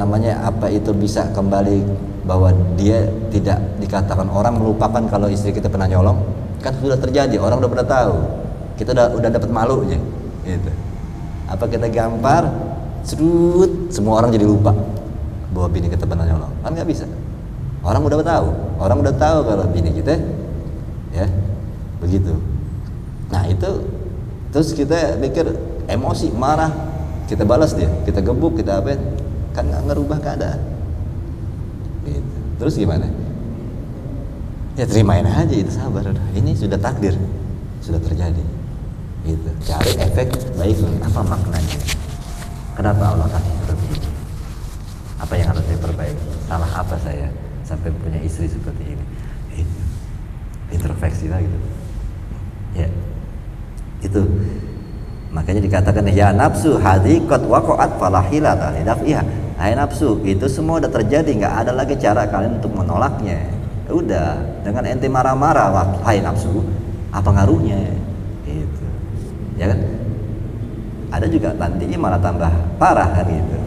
itu bisa kembali bahwa dia tidak dikatakan orang melupakan kalau istri kita pernah nyolong? Kan sudah terjadi, orang udah pernah tahu, kita udah dapat malunya, gitu. Apa kita gampar, serut, semua orang jadi lupa bahwa bini kita pernah nyolong? Kan nggak bisa. Orang udah tahu kalau bini kita, ya, begitu. Nah itu, terus kita mikir emosi, marah, kita balas dia, kita gebuk, kita apa? Kan nggak ngerubah keadaan. Gitu. Terus gimana? Ya terimain aja, itu sabar. Ini sudah takdir, sudah terjadi. Gitu. Cari efek baik, apa maknanya? Kenapa Allah kasih seperti ini? Apa yang harus saya perbaiki? Salah apa saya sampai punya istri seperti ini? Itu introspeksi lah gitu. Ya, itu makanya dikatakan ya nafsu hadiqat waqa'at falahilata lidaf'iha. Hai nafsu, itu semua udah terjadi, nggak ada lagi cara kalian untuk menolaknya. Udah, dengan ente marah-marah, hai nafsu, apa ngaruhnya? Gitu. Ya kan? Ada juga nantinya malah tambah parah kan gitu.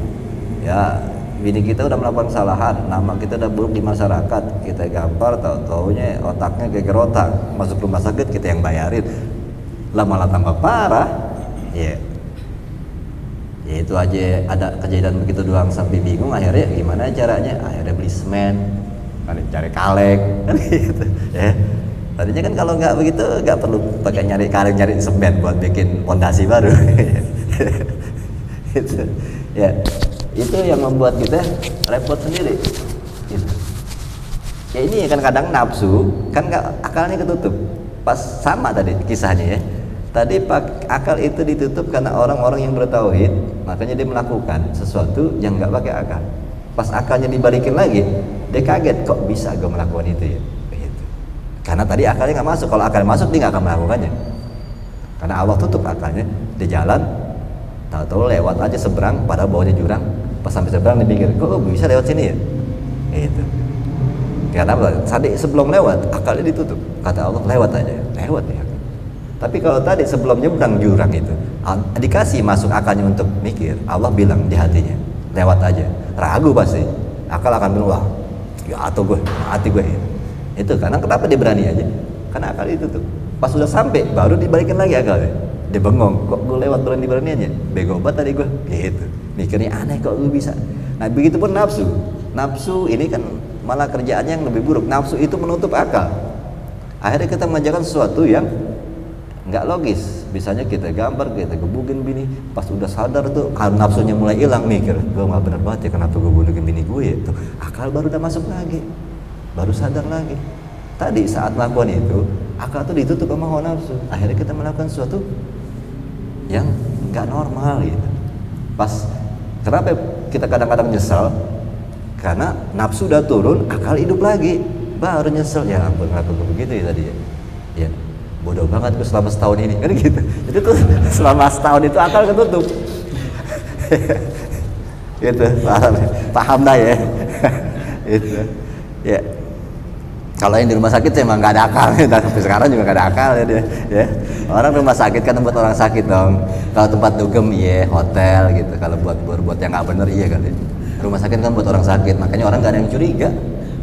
Ya, bini kita udah melakukan kesalahan, nama kita udah buruk di masyarakat, kita gampar, taunya otaknya geger otak, masuk rumah sakit kita yang bayarin, lah malah tambah parah, ya. Ya itu aja ada kejadian begitu doang sampai bingung, akhirnya gimana caranya? Akhirnya beli semen, cari kaleng, kan gitu, ya. Tadinya kan kalau nggak begitu nggak perlu pakai nyari kaleng, nyari semen buat bikin pondasi baru, gitu, ya. Itu yang membuat kita repot sendiri, gitu. Ya ini kan kadang nafsu kan nggak, akalnya ketutup. Pas sama tadi kisahnya ya, tadi akal itu ditutup karena orang-orang yang bertauhid, makanya dia melakukan sesuatu yang nggak pakai akal. Pas akalnya dibalikin lagi, dia kaget, kok bisa gue melakukan itu ya, gitu. Karena tadi akalnya nggak masuk. Kalau akalnya masuk, dia nggak akan melakukannya, karena Allah tutup akalnya. Dia jalan, tahu-tahu lewat aja seberang, padahal bawahnya jurang. Pas sampai seberang dia pikir, kok bisa lewat sini ya, gitu. Karena tadi sebelum lewat akalnya ditutup, kata Allah lewat aja, lewat ya. Tapi kalau tadi sebelum nyebrang jurang itu dikasih masuk akalnya untuk mikir, Allah bilang di hatinya lewat aja, ragu pasti, akal akan bilang wah ya atau gue hati gue ya. Itu karena kenapa dia berani aja, karena akal ditutup. Pas sudah sampai baru dibalikin lagi akalnya, dia bengong, kok gue lewat berani aja, bego banget tadi gue, gitu. Mikirnya aneh, kok gue bisa. Nah begitu pun nafsu ini kan malah kerjaannya yang lebih buruk. Nafsu itu menutup akal, akhirnya kita mengerjakan sesuatu yang nggak logis. Misalnya kita gambar, kita gebukin bini, pas udah sadar tuh karena nafsunya mulai hilang, mikir gue nggak bener banget ya, kenapa gue gebukin bini gue ya, tuh akal baru udah masuk lagi, baru sadar lagi. Tadi saat melakukan itu akal tuh ditutup sama hawa nafsu, akhirnya kita melakukan sesuatu yang nggak normal gitu. Pas kenapa kita kadang-kadang nyesal, karena nafsu udah turun, akal hidup lagi, baru nyesel, ya ampun kenapa gue begitu ya tadi ya, ya bodoh banget gue selama setahun ini, kan gitu. Jadi tuh selama setahun itu akal ketutup, Itu paham dah ya. Itu ya. Kalau yang di rumah sakit emang nggak ada akal, sampai sekarang juga nggak ada akal ya dia. Ya. Orang rumah sakit kan tempat orang sakit dong. Kalau tempat dugem iya, hotel gitu. Kalau buat yang nggak bener iya kali. Rumah sakit kan buat orang sakit, makanya orang nggak ada yang curiga.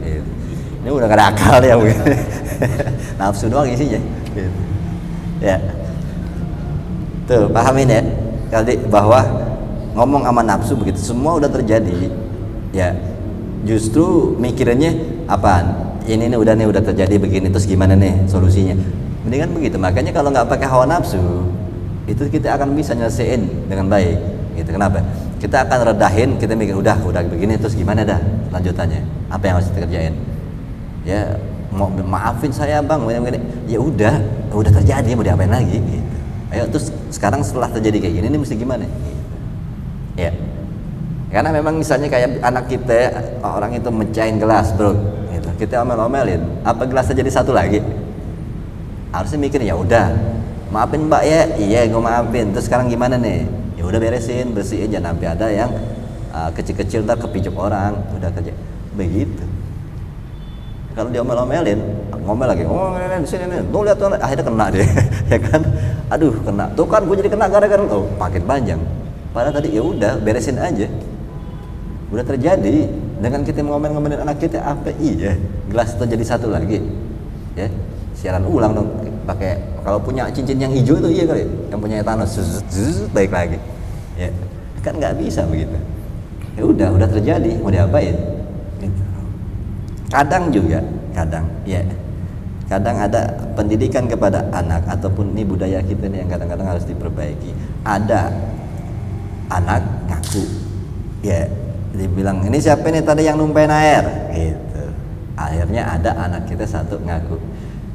Gitu. Ini udah nggak ada akal ya mungkin. Nafsu doang isinya. Gitu. Ya. Tuh pahamin ya. Kali bahwa ngomong sama nafsu begitu semua udah terjadi. Ya. Justru mikirannya apaan? Ini udah terjadi begini, terus gimana nih solusinya? Mendingan begitu. Makanya kalau nggak pakai hawa nafsu, itu kita akan bisa nyelesain dengan baik. Gitu. Kenapa? Kita akan redahin, kita mikir udah begini, terus gimana dah lanjutannya? Apa yang harus kita kerjain? Ya, maafin saya bang, begini. Ya udah terjadi, mau diapain lagi? Gitu. Ayo terus sekarang setelah terjadi kayak gini, ini mesti gimana? Gitu. Ya. Karena memang misalnya kayak anak kita, orang itu mecahin gelas bro, gitu. Kita omel-omelin, apa gelasnya jadi satu lagi? Harusnya mikir ya udah, maafin mbak ya, iya gue maafin. Terus sekarang gimana nih? Ya udah beresin, bersihin, jangan sampai ada yang kecil-kecil ntar kepijuk orang, udah kerja begitu. Kalau dia omel-omelin, ngomel lagi, di sini nih, tuh lihat tuh, akhirnya kena dia, ya kan? Aduh kena, tuh kan gue jadi kena gara-gara tuh, makin panjang. Padahal tadi ya udah beresin aja. Udah terjadi dengan kita ngomel-ngomelin anak kita apa iya gelas itu jadi satu lagi ya siaran ulang dong pakai kalau punya cincin yang hijau itu iya kali yang punya Thanos baik lagi ya kan nggak bisa begitu ya udah terjadi mau diapain gitu. Kadang ada pendidikan kepada anak ataupun ini budaya kita nih yang kadang-kadang harus diperbaiki. Ada anak ngaku ya dibilang ini siapa nih tadi yang numpain air gitu. Akhirnya ada anak kita satu ngaku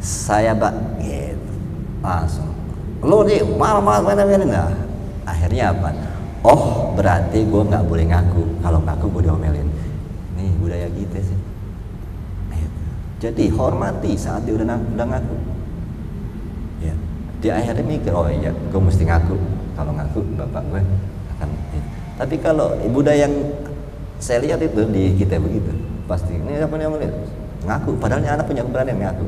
saya pak gitu langsung lu nih malah nah akhirnya apa berarti gue nggak boleh ngaku kalau ngaku gue diomelin nih budaya kita sih gitu. Jadi hormati saat dia udah ngaku ya dia akhirnya mikir oh iya gue mesti ngaku kalau ngaku bapak gue akan tapi kalau budaya yang saya lihat itu di kita begitu pasti ini apa yang ngaku padahal anak punya keberanian ngaku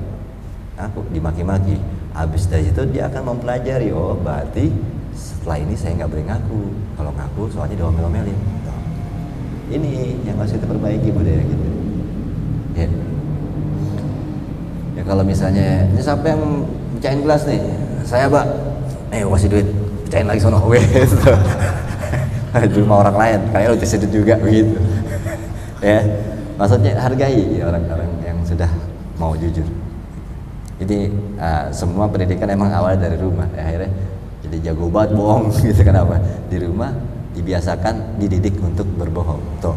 dimaki-maki habis dari itu dia akan mempelajari oh berarti setelah ini saya nggak boleh ngaku kalau ngaku soalnya diomel-omelin ini yang harus kita perbaiki budaya kita ya kalau misalnya ini siapa yang pecahin gelas nih saya pak kasih duit pecahin lagi sono di rumah orang lain kayak lu tersedut juga begitu ya maksudnya hargai orang-orang yang sudah mau jujur. Jadi semua pendidikan emang awalnya dari rumah ya, akhirnya jadi jago banget bohong gitu kenapa di rumah dibiasakan dididik untuk berbohong tuh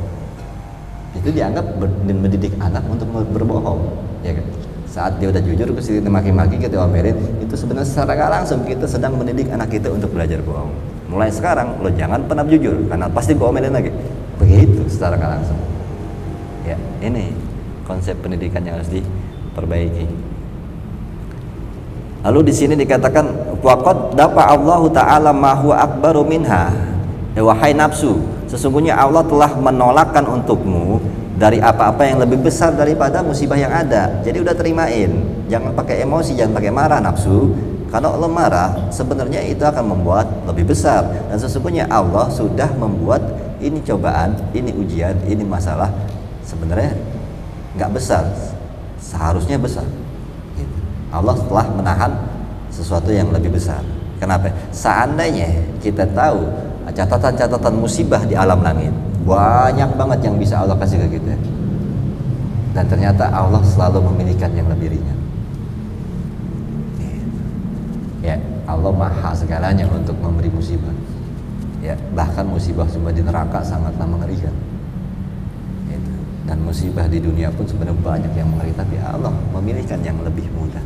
itu dianggap mendidik anak untuk berbohong ya kan saat dia udah jujur ke sini maki-maki kita omelin itu sebenarnya secara nggak langsung kita sedang mendidik anak kita untuk belajar bohong. Mulai sekarang lo jangan pernah jujur karena pasti gue omelin lagi begitu secara nggak langsung ya ini konsep pendidikan yang harus diperbaiki. Lalu di sini dikatakan waqad dafa Allah taala ma huwa akbaru minha wahai nafsu sesungguhnya Allah telah menolakkan untukmu dari apa-apa yang lebih besar daripada musibah yang ada. Jadi udah terimain, jangan pakai emosi, jangan pakai marah nafsu. Kalau Allah marah, sebenarnya itu akan membuat lebih besar. Dan sesungguhnya Allah sudah membuat ini cobaan, ini ujian, ini masalah. Sebenarnya nggak besar, seharusnya besar. Gitu. Allah telah menahan sesuatu yang lebih besar. Kenapa? Seandainya kita tahu catatan-catatan musibah di alam langit, banyak banget yang bisa Allah kasih ke kita. Dan ternyata Allah selalu memilihkan yang lebih ringan. Ya, Allah maha segalanya untuk memberi musibah. Ya, bahkan musibah di neraka sangatlah mengerikan. Gitu. Dan musibah di dunia pun sebenarnya banyak yang mengerikan, tapi Allah memilihkan yang lebih mudah.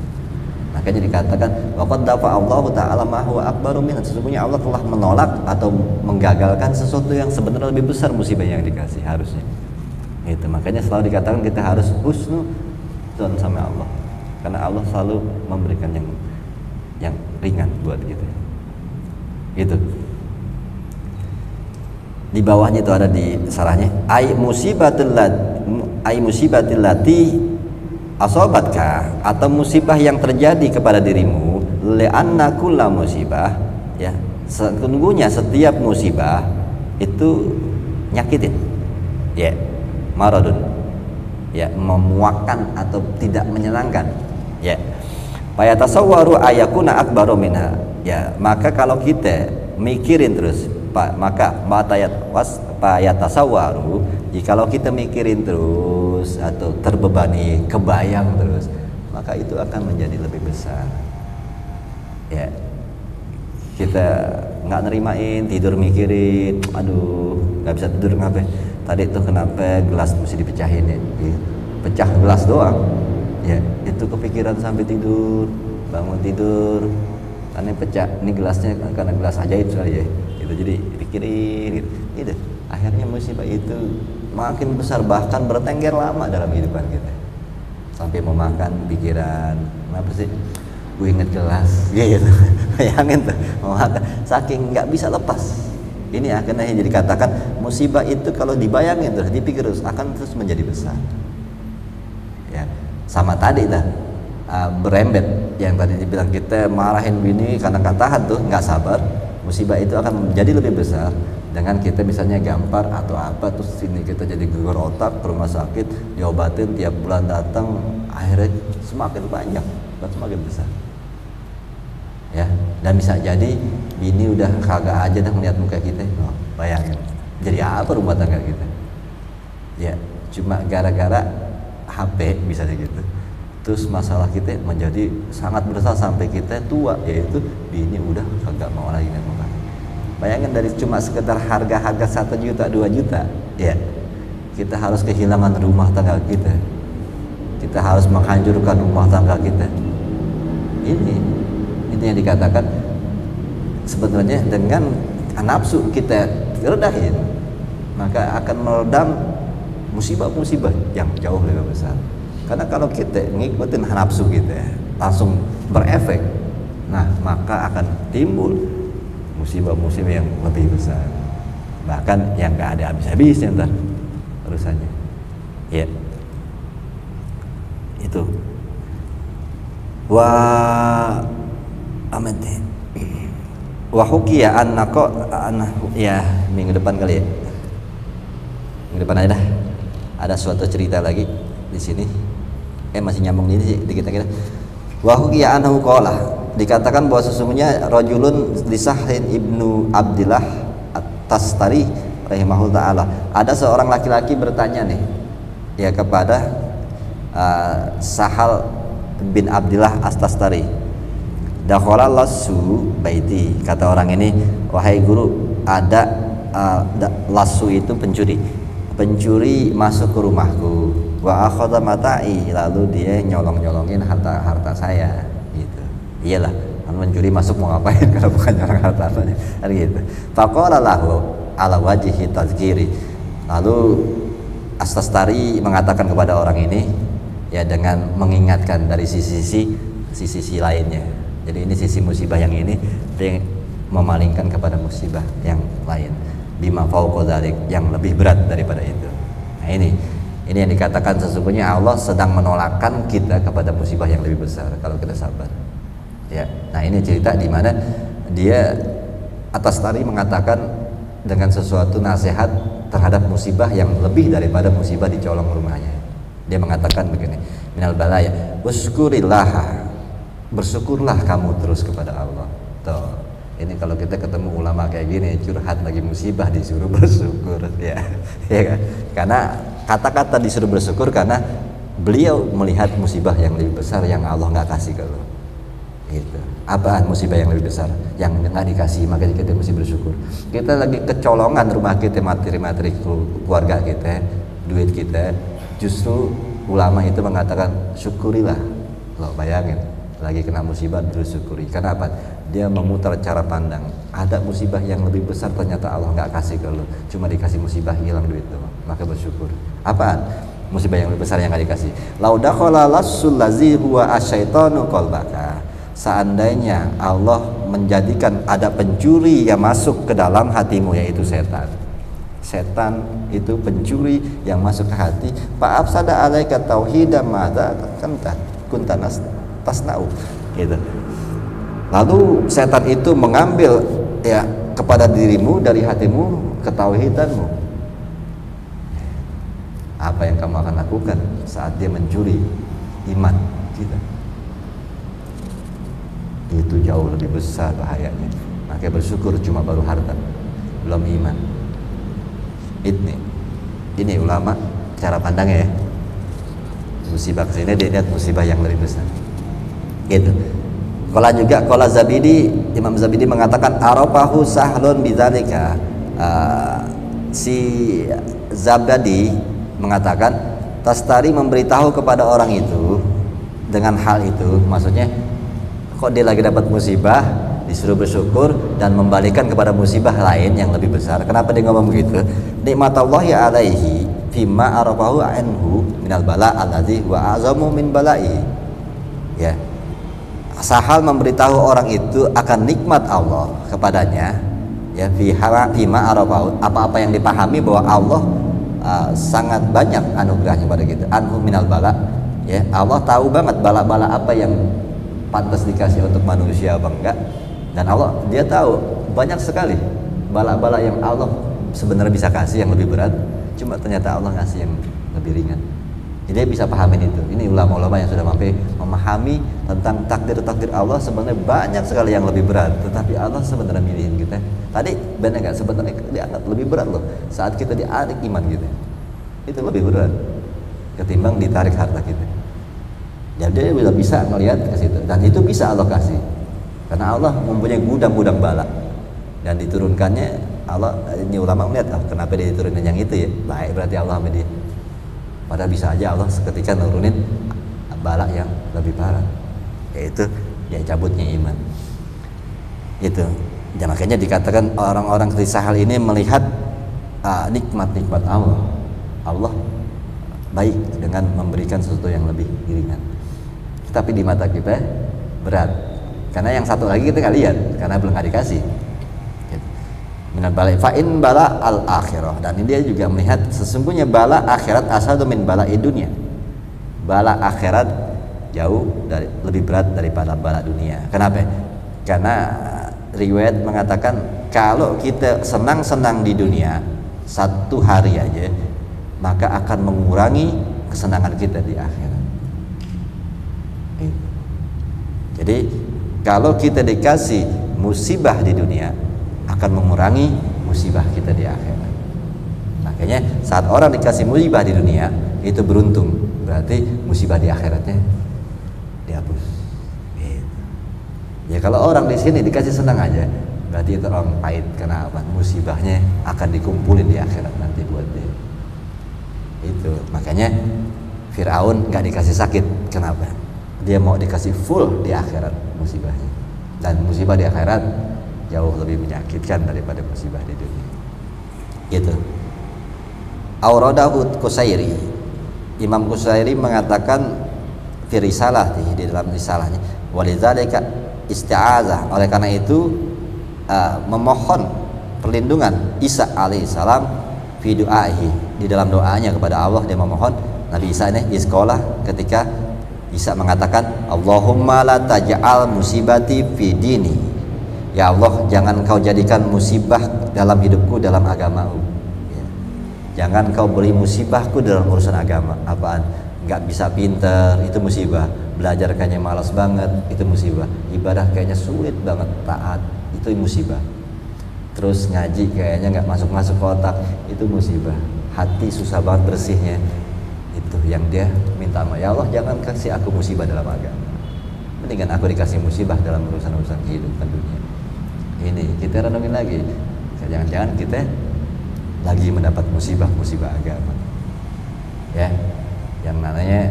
Makanya dikatakan waqad dafa Allah taala ma huwa akbaru min sesungguhnya Allah telah menolak atau menggagalkan sesuatu yang sebenarnya lebih besar musibah yang dikasih harusnya. Itu makanya selalu dikatakan kita harus husnudzon sama Allah. Karena Allah selalu memberikan yang ringan buat kita. Itu. Di bawahnya itu ada di sarahnya ay musibatul lati asobatka, atau musibah yang terjadi kepada dirimu, li'anna kulla musibah, ya sesungguhnya setiap musibah itu nyakitin, ya maradun, ya memuakkan atau tidak menyenangkan, ya fayatasawwaru ayakuna akbaru minha, ya maka kalau kita mikirin terus maka fayatasawwaru, jikalau kita mikirin terus atau terbebani, kebayang terus, maka itu akan menjadi lebih besar. Ya, kita nggak nerimain, tidur mikirin, aduh nggak bisa tidur kenapa? Tadi tuh kenapa gelas mesti dipecahin ya? Pecah gelas doang, ya itu kepikiran sampai tidur, bangun tidur, karena pecah, ini gelasnya karena gelas ajaib sekali ya. Gitu, jadi pikirin gitu. Akhirnya musibah itu makin besar, bahkan bertengger lama dalam kehidupan kita, sampai memakan pikiran. Kenapa sih gue inget gelas gitu? Bayangin tuh, memakan, saking nggak bisa lepas. Ini akhirnya jadi katakan musibah itu kalau dibayangin terus, dipikir terus, akan terus menjadi besar. Ya sama tadi lah, berembet yang tadi dibilang, kita marahin bini karena nggak tahan tuh, nggak sabar, musibah itu akan menjadi lebih besar dengan kita misalnya gampar atau apa, terus sini kita jadi gegar otak, ke rumah sakit, diobatin tiap bulan datang, akhirnya semakin banyak dan semakin besar. Ya, dan bisa jadi bini udah kagak aja dah melihat muka kita. Oh, bayangin, jadi apa rumah tangga kita? Ya, cuma gara-gara HP misalnya gitu. Terus masalah kita menjadi sangat besar sampai kita tua, yaitu bini udah kagak mau lagi nembak. Bayangin dari cuma sekedar harga 1 juta 2 juta, ya kita harus kehilangan rumah tangga kita, kita harus menghancurkan rumah tangga kita. Ini yang dikatakan sebenarnya dengan nafsu kita redahin, maka akan meredam musibah-musibah yang jauh lebih besar. Karena kalau kita ngikutin nafsu kita langsung berefek, nah maka akan timbul musibah-musibah yang lebih besar, bahkan yang gak ada habis-habisnya ntar urusannya. Ya, itu wa hukiya annaka ya minggu depan kali ya, minggu depan aja dah, ada suatu cerita lagi di sini. Masih nyambung ini sih dikit kita. Wa hukiya anhu qala, dikatakan bahwa sesungguhnya rajulun Lisahin ibnu Abdillah At-Tastari rahimahullah ta'ala, ada seorang laki-laki bertanya nih ya kepada Sahal bin Abdillah At-Tastari, dakhala lasu baiti, kata orang ini, wahai guru, ada lasu itu pencuri masuk ke rumahku, wa akhadha mata'i, lalu dia nyolongin harta saya gitu. Iyalah, mencuri masuk mau ngapain kalau bukan nyolong hartanya kan gitu. Faqala lahu ala wajhi tazkiri, lalu As-Tastari mengatakan kepada orang ini ya dengan mengingatkan dari sisi lainnya. Jadi ini sisi musibah yang ini, dia memalingkan kepada musibah yang lain, bima fauqa dzalik, yang lebih berat daripada itu. Nah ini yang dikatakan sesungguhnya Allah sedang menolakkan kita kepada musibah yang lebih besar kalau kita sabar. Ya, nah ini cerita di mana dia At-Tastari mengatakan dengan sesuatu nasihat terhadap musibah yang lebih daripada musibah di colong rumahnya. Dia mengatakan begini, minal balaya uskurillah, bersyukurlah kamu terus kepada Allah. Tuh, ini kalau kita ketemu ulama kayak gini curhat lagi musibah disuruh bersyukur ya, ya kan? Karena kata-kata disuruh bersyukur karena beliau melihat musibah yang lebih besar yang Allah nggak kasih ke lo. Gitu. Apaan musibah yang lebih besar yang nggak dikasih, makanya kita mesti bersyukur. Kita lagi kecolongan rumah kita, materi keluarga kita, duit kita, justru ulama itu mengatakan syukurilah. Lo bayangin lagi kena musibah bersyukuri. Karena apa? Dia memutar cara pandang. Ada musibah yang lebih besar ternyata Allah nggak kasih ke lo, cuma dikasih musibah hilang duit tuh, maka bersyukur. Apaan? Musibah yang lebih besar yang nggak dikasih. Laudakhala lasul lazi huwa asyaitanu qalbaka. Seandainya Allah menjadikan ada pencuri yang masuk ke dalam hatimu, yaitu setan. Setan itu pencuri yang masuk ke hati. Fa afsada alaika tauhida madza kuntanas tasnau gitu. Lalu setan itu mengambil ya kepada dirimu dari hatimu ketauhidanmu. Apa yang kamu akan lakukan saat dia mencuri iman kita? Itu jauh lebih besar bahayanya. Makanya bersyukur cuma baru harta, belum iman. Ini ulama cara pandangnya ya. Musibah kesini dia lihat musibah yang lebih besar. Gitu. Qala Zabidi, Imam Zabidi mengatakan arafahu sahlun bidzalika. Si Zabadi mengatakan Tastari memberitahu kepada orang itu dengan hal itu, maksudnya kok dia lagi dapat musibah disuruh bersyukur dan membalikan kepada musibah lain yang lebih besar. Kenapa dia ngomong begitu? Nikmatullahi alaihi fima arafahu anhu minal bala alladzi wa azamu min balai. Ya. Sahal memberitahu orang itu akan nikmat Allah kepadanya, ya fima arafahu, apa-apa yang dipahami bahwa Allah sangat banyak anugerahnya pada kita. Anhu minal bala, ya Allah tahu banget bala-bala apa yang pantas dikasih untuk manusia apa enggak. Dan Allah dia tahu banyak sekali bala-bala yang Allah sebenarnya bisa kasih yang lebih berat, cuma ternyata Allah ngasih yang lebih ringan. Jadi dia bisa pahamin itu. Ini ulama-ulama yang sudah mampu memahami tentang takdir-takdir Allah. Sebenarnya banyak sekali yang lebih berat, tetapi Allah sebenarnya milihin kita. Tadi benar nggak, sebenarnya diangkat lebih berat loh saat kita diarik iman gitu. Itu lebih berat ketimbang ditarik harta kita. Jadi dia bisa melihat ke situ, dan itu bisa Allah kasih. Karena Allah mempunyai gudang-gudang bala dan diturunkannya Allah. Ini ulama melihat kenapa dia diturunin yang itu ya, baik berarti Allah sama dia. Padahal bisa aja Allah seketika nurunin bala yang lebih parah, yaitu ya cabutnya iman. Itu ya, makanya dikatakan orang-orang seperti Sahal ini melihat nikmat-nikmat Allah. Allah baik dengan memberikan sesuatu yang lebih ringan, tapi di mata kita berat. Karena yang satu lagi kita nggak lihat, karena belum nggak dikasih. Minal bala fa'in bala al akhirah, dan ini dia juga melihat sesungguhnya bala akhirat asal min bala dunia. Bala akhirat jauh dari lebih berat daripada bala dunia. Kenapa? Karena riwayat mengatakan kalau kita senang-senang di dunia satu hari aja, maka akan mengurangi kesenangan kita di akhirat. Jadi kalau kita dikasih musibah di dunia, akan mengurangi musibah kita di akhirat. Makanya saat orang dikasih musibah di dunia itu beruntung, berarti musibah di akhiratnya dihapus. Ya kalau orang di sini dikasih senang aja, berarti itu orang pahit. Karena apa? Musibahnya akan dikumpulin di akhirat nanti buat dia. Itu makanya Fir'aun nggak dikasih sakit. Kenapa? Dia mau dikasih full di akhirat musibahnya, dan musibah di akhirat jauh lebih menyakitkan daripada musibah di dunia. Gitu. Auradahu Qusairi, Imam Qusairi mengatakan fi risalah di dalam risalahnya, walidzalika isti'azah, oleh karena itu memohon perlindungan Isa alaihissalam fi du'aihi, di dalam doanya kepada Allah dia memohon. Nabi Isa ini di sekolah ketika Isa mengatakan Allahumma la taj'al musibati fi dini, ya Allah jangan kau jadikan musibah dalam hidupku, dalam agamaku ya. Jangan kau beri musibahku dalam urusan agama. Apaan? Gak bisa pinter, itu musibah. Belajar kayaknya malas banget, itu musibah. Ibadah kayaknya sulit banget, taat, itu musibah. Terus ngaji kayaknya gak masuk-masuk ke otak, itu musibah. Hati susah banget bersihnya, itu yang dia minta sama, ya Allah jangan kasih aku musibah dalam agama, mendingan aku dikasih musibah dalam urusan-urusan kehidupan dunia. Ini kita renungin lagi, jangan-jangan kita lagi mendapat musibah-musibah agama ya, yang namanya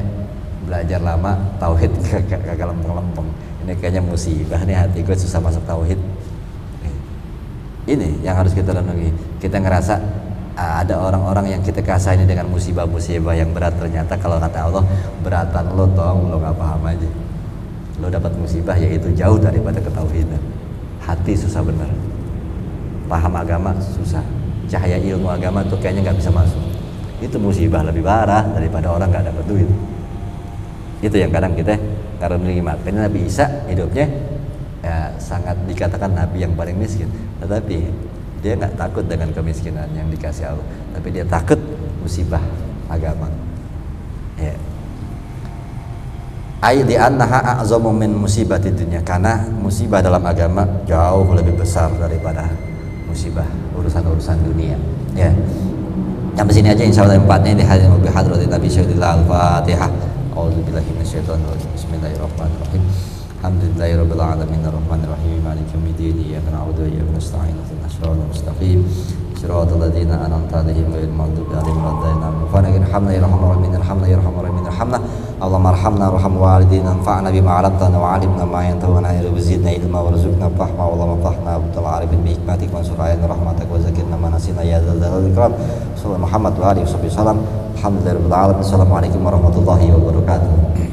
belajar lama tauhid kagak lempeng-lempeng. Ini kayaknya musibah nih, hati gue susah masuk tauhid. Ini yang harus kita renungi. Kita ngerasa ada orang-orang yang kita kasih dengan musibah-musibah yang berat, ternyata kalau kata Allah beratan lo tong, lo nggak paham aja. Lo dapat musibah yaitu jauh daripada ketauhidan. Hati susah bener, paham agama susah, cahaya ilmu agama tuh kayaknya nggak bisa masuk. Itu musibah lebih parah daripada orang nggak dapat duit. Itu yang kadang kita karena menerima. Karena Nabi Isa hidupnya ya sangat dikatakan nabi yang paling miskin, tetapi dia nggak takut dengan kemiskinan yang dikasih Allah, tapi dia takut musibah agama. Ya. Ai di annaha a'zamu min musibati dunya, karena musibah dalam agama jauh lebih besar daripada musibah urusan-urusan dunia. Ya. Sampai sini aja insyaallah empatnya di hadirin bi hadratin Nabi sallallahu Al-Fatihah. A'udzubillahi minasyaitonir rajim. Bismillahirrahmanirrahim. Alhamdulillahirabbil alamin arrahmanir rahim maliki yaumiddin iyyaka na'budu wa iyyaka nasta'in ihdinas siratal mustaqim siratal ladzina an'amta 'alaihim ghairil maghdubi 'alaihim waladdallin. Rabbana ya rahmanir rahim irhamna ya rahmanir rahim irhamna Allahumma arhamna warham walidina anfa'na bima 'allamtana wa 'allimna ma yanfa'una wa zidna ilma warzuqna fahma Allahumma fahna abdul arifin bi hikmatik wa surayna rahmatak wa zakirna ma nasina ya dzal jalali ikram sallallahu Muhammad wa alihi wasallam. Alhamdulillahirabbil alamin. Assalamualaikum warahmatullahi wabarakatuh.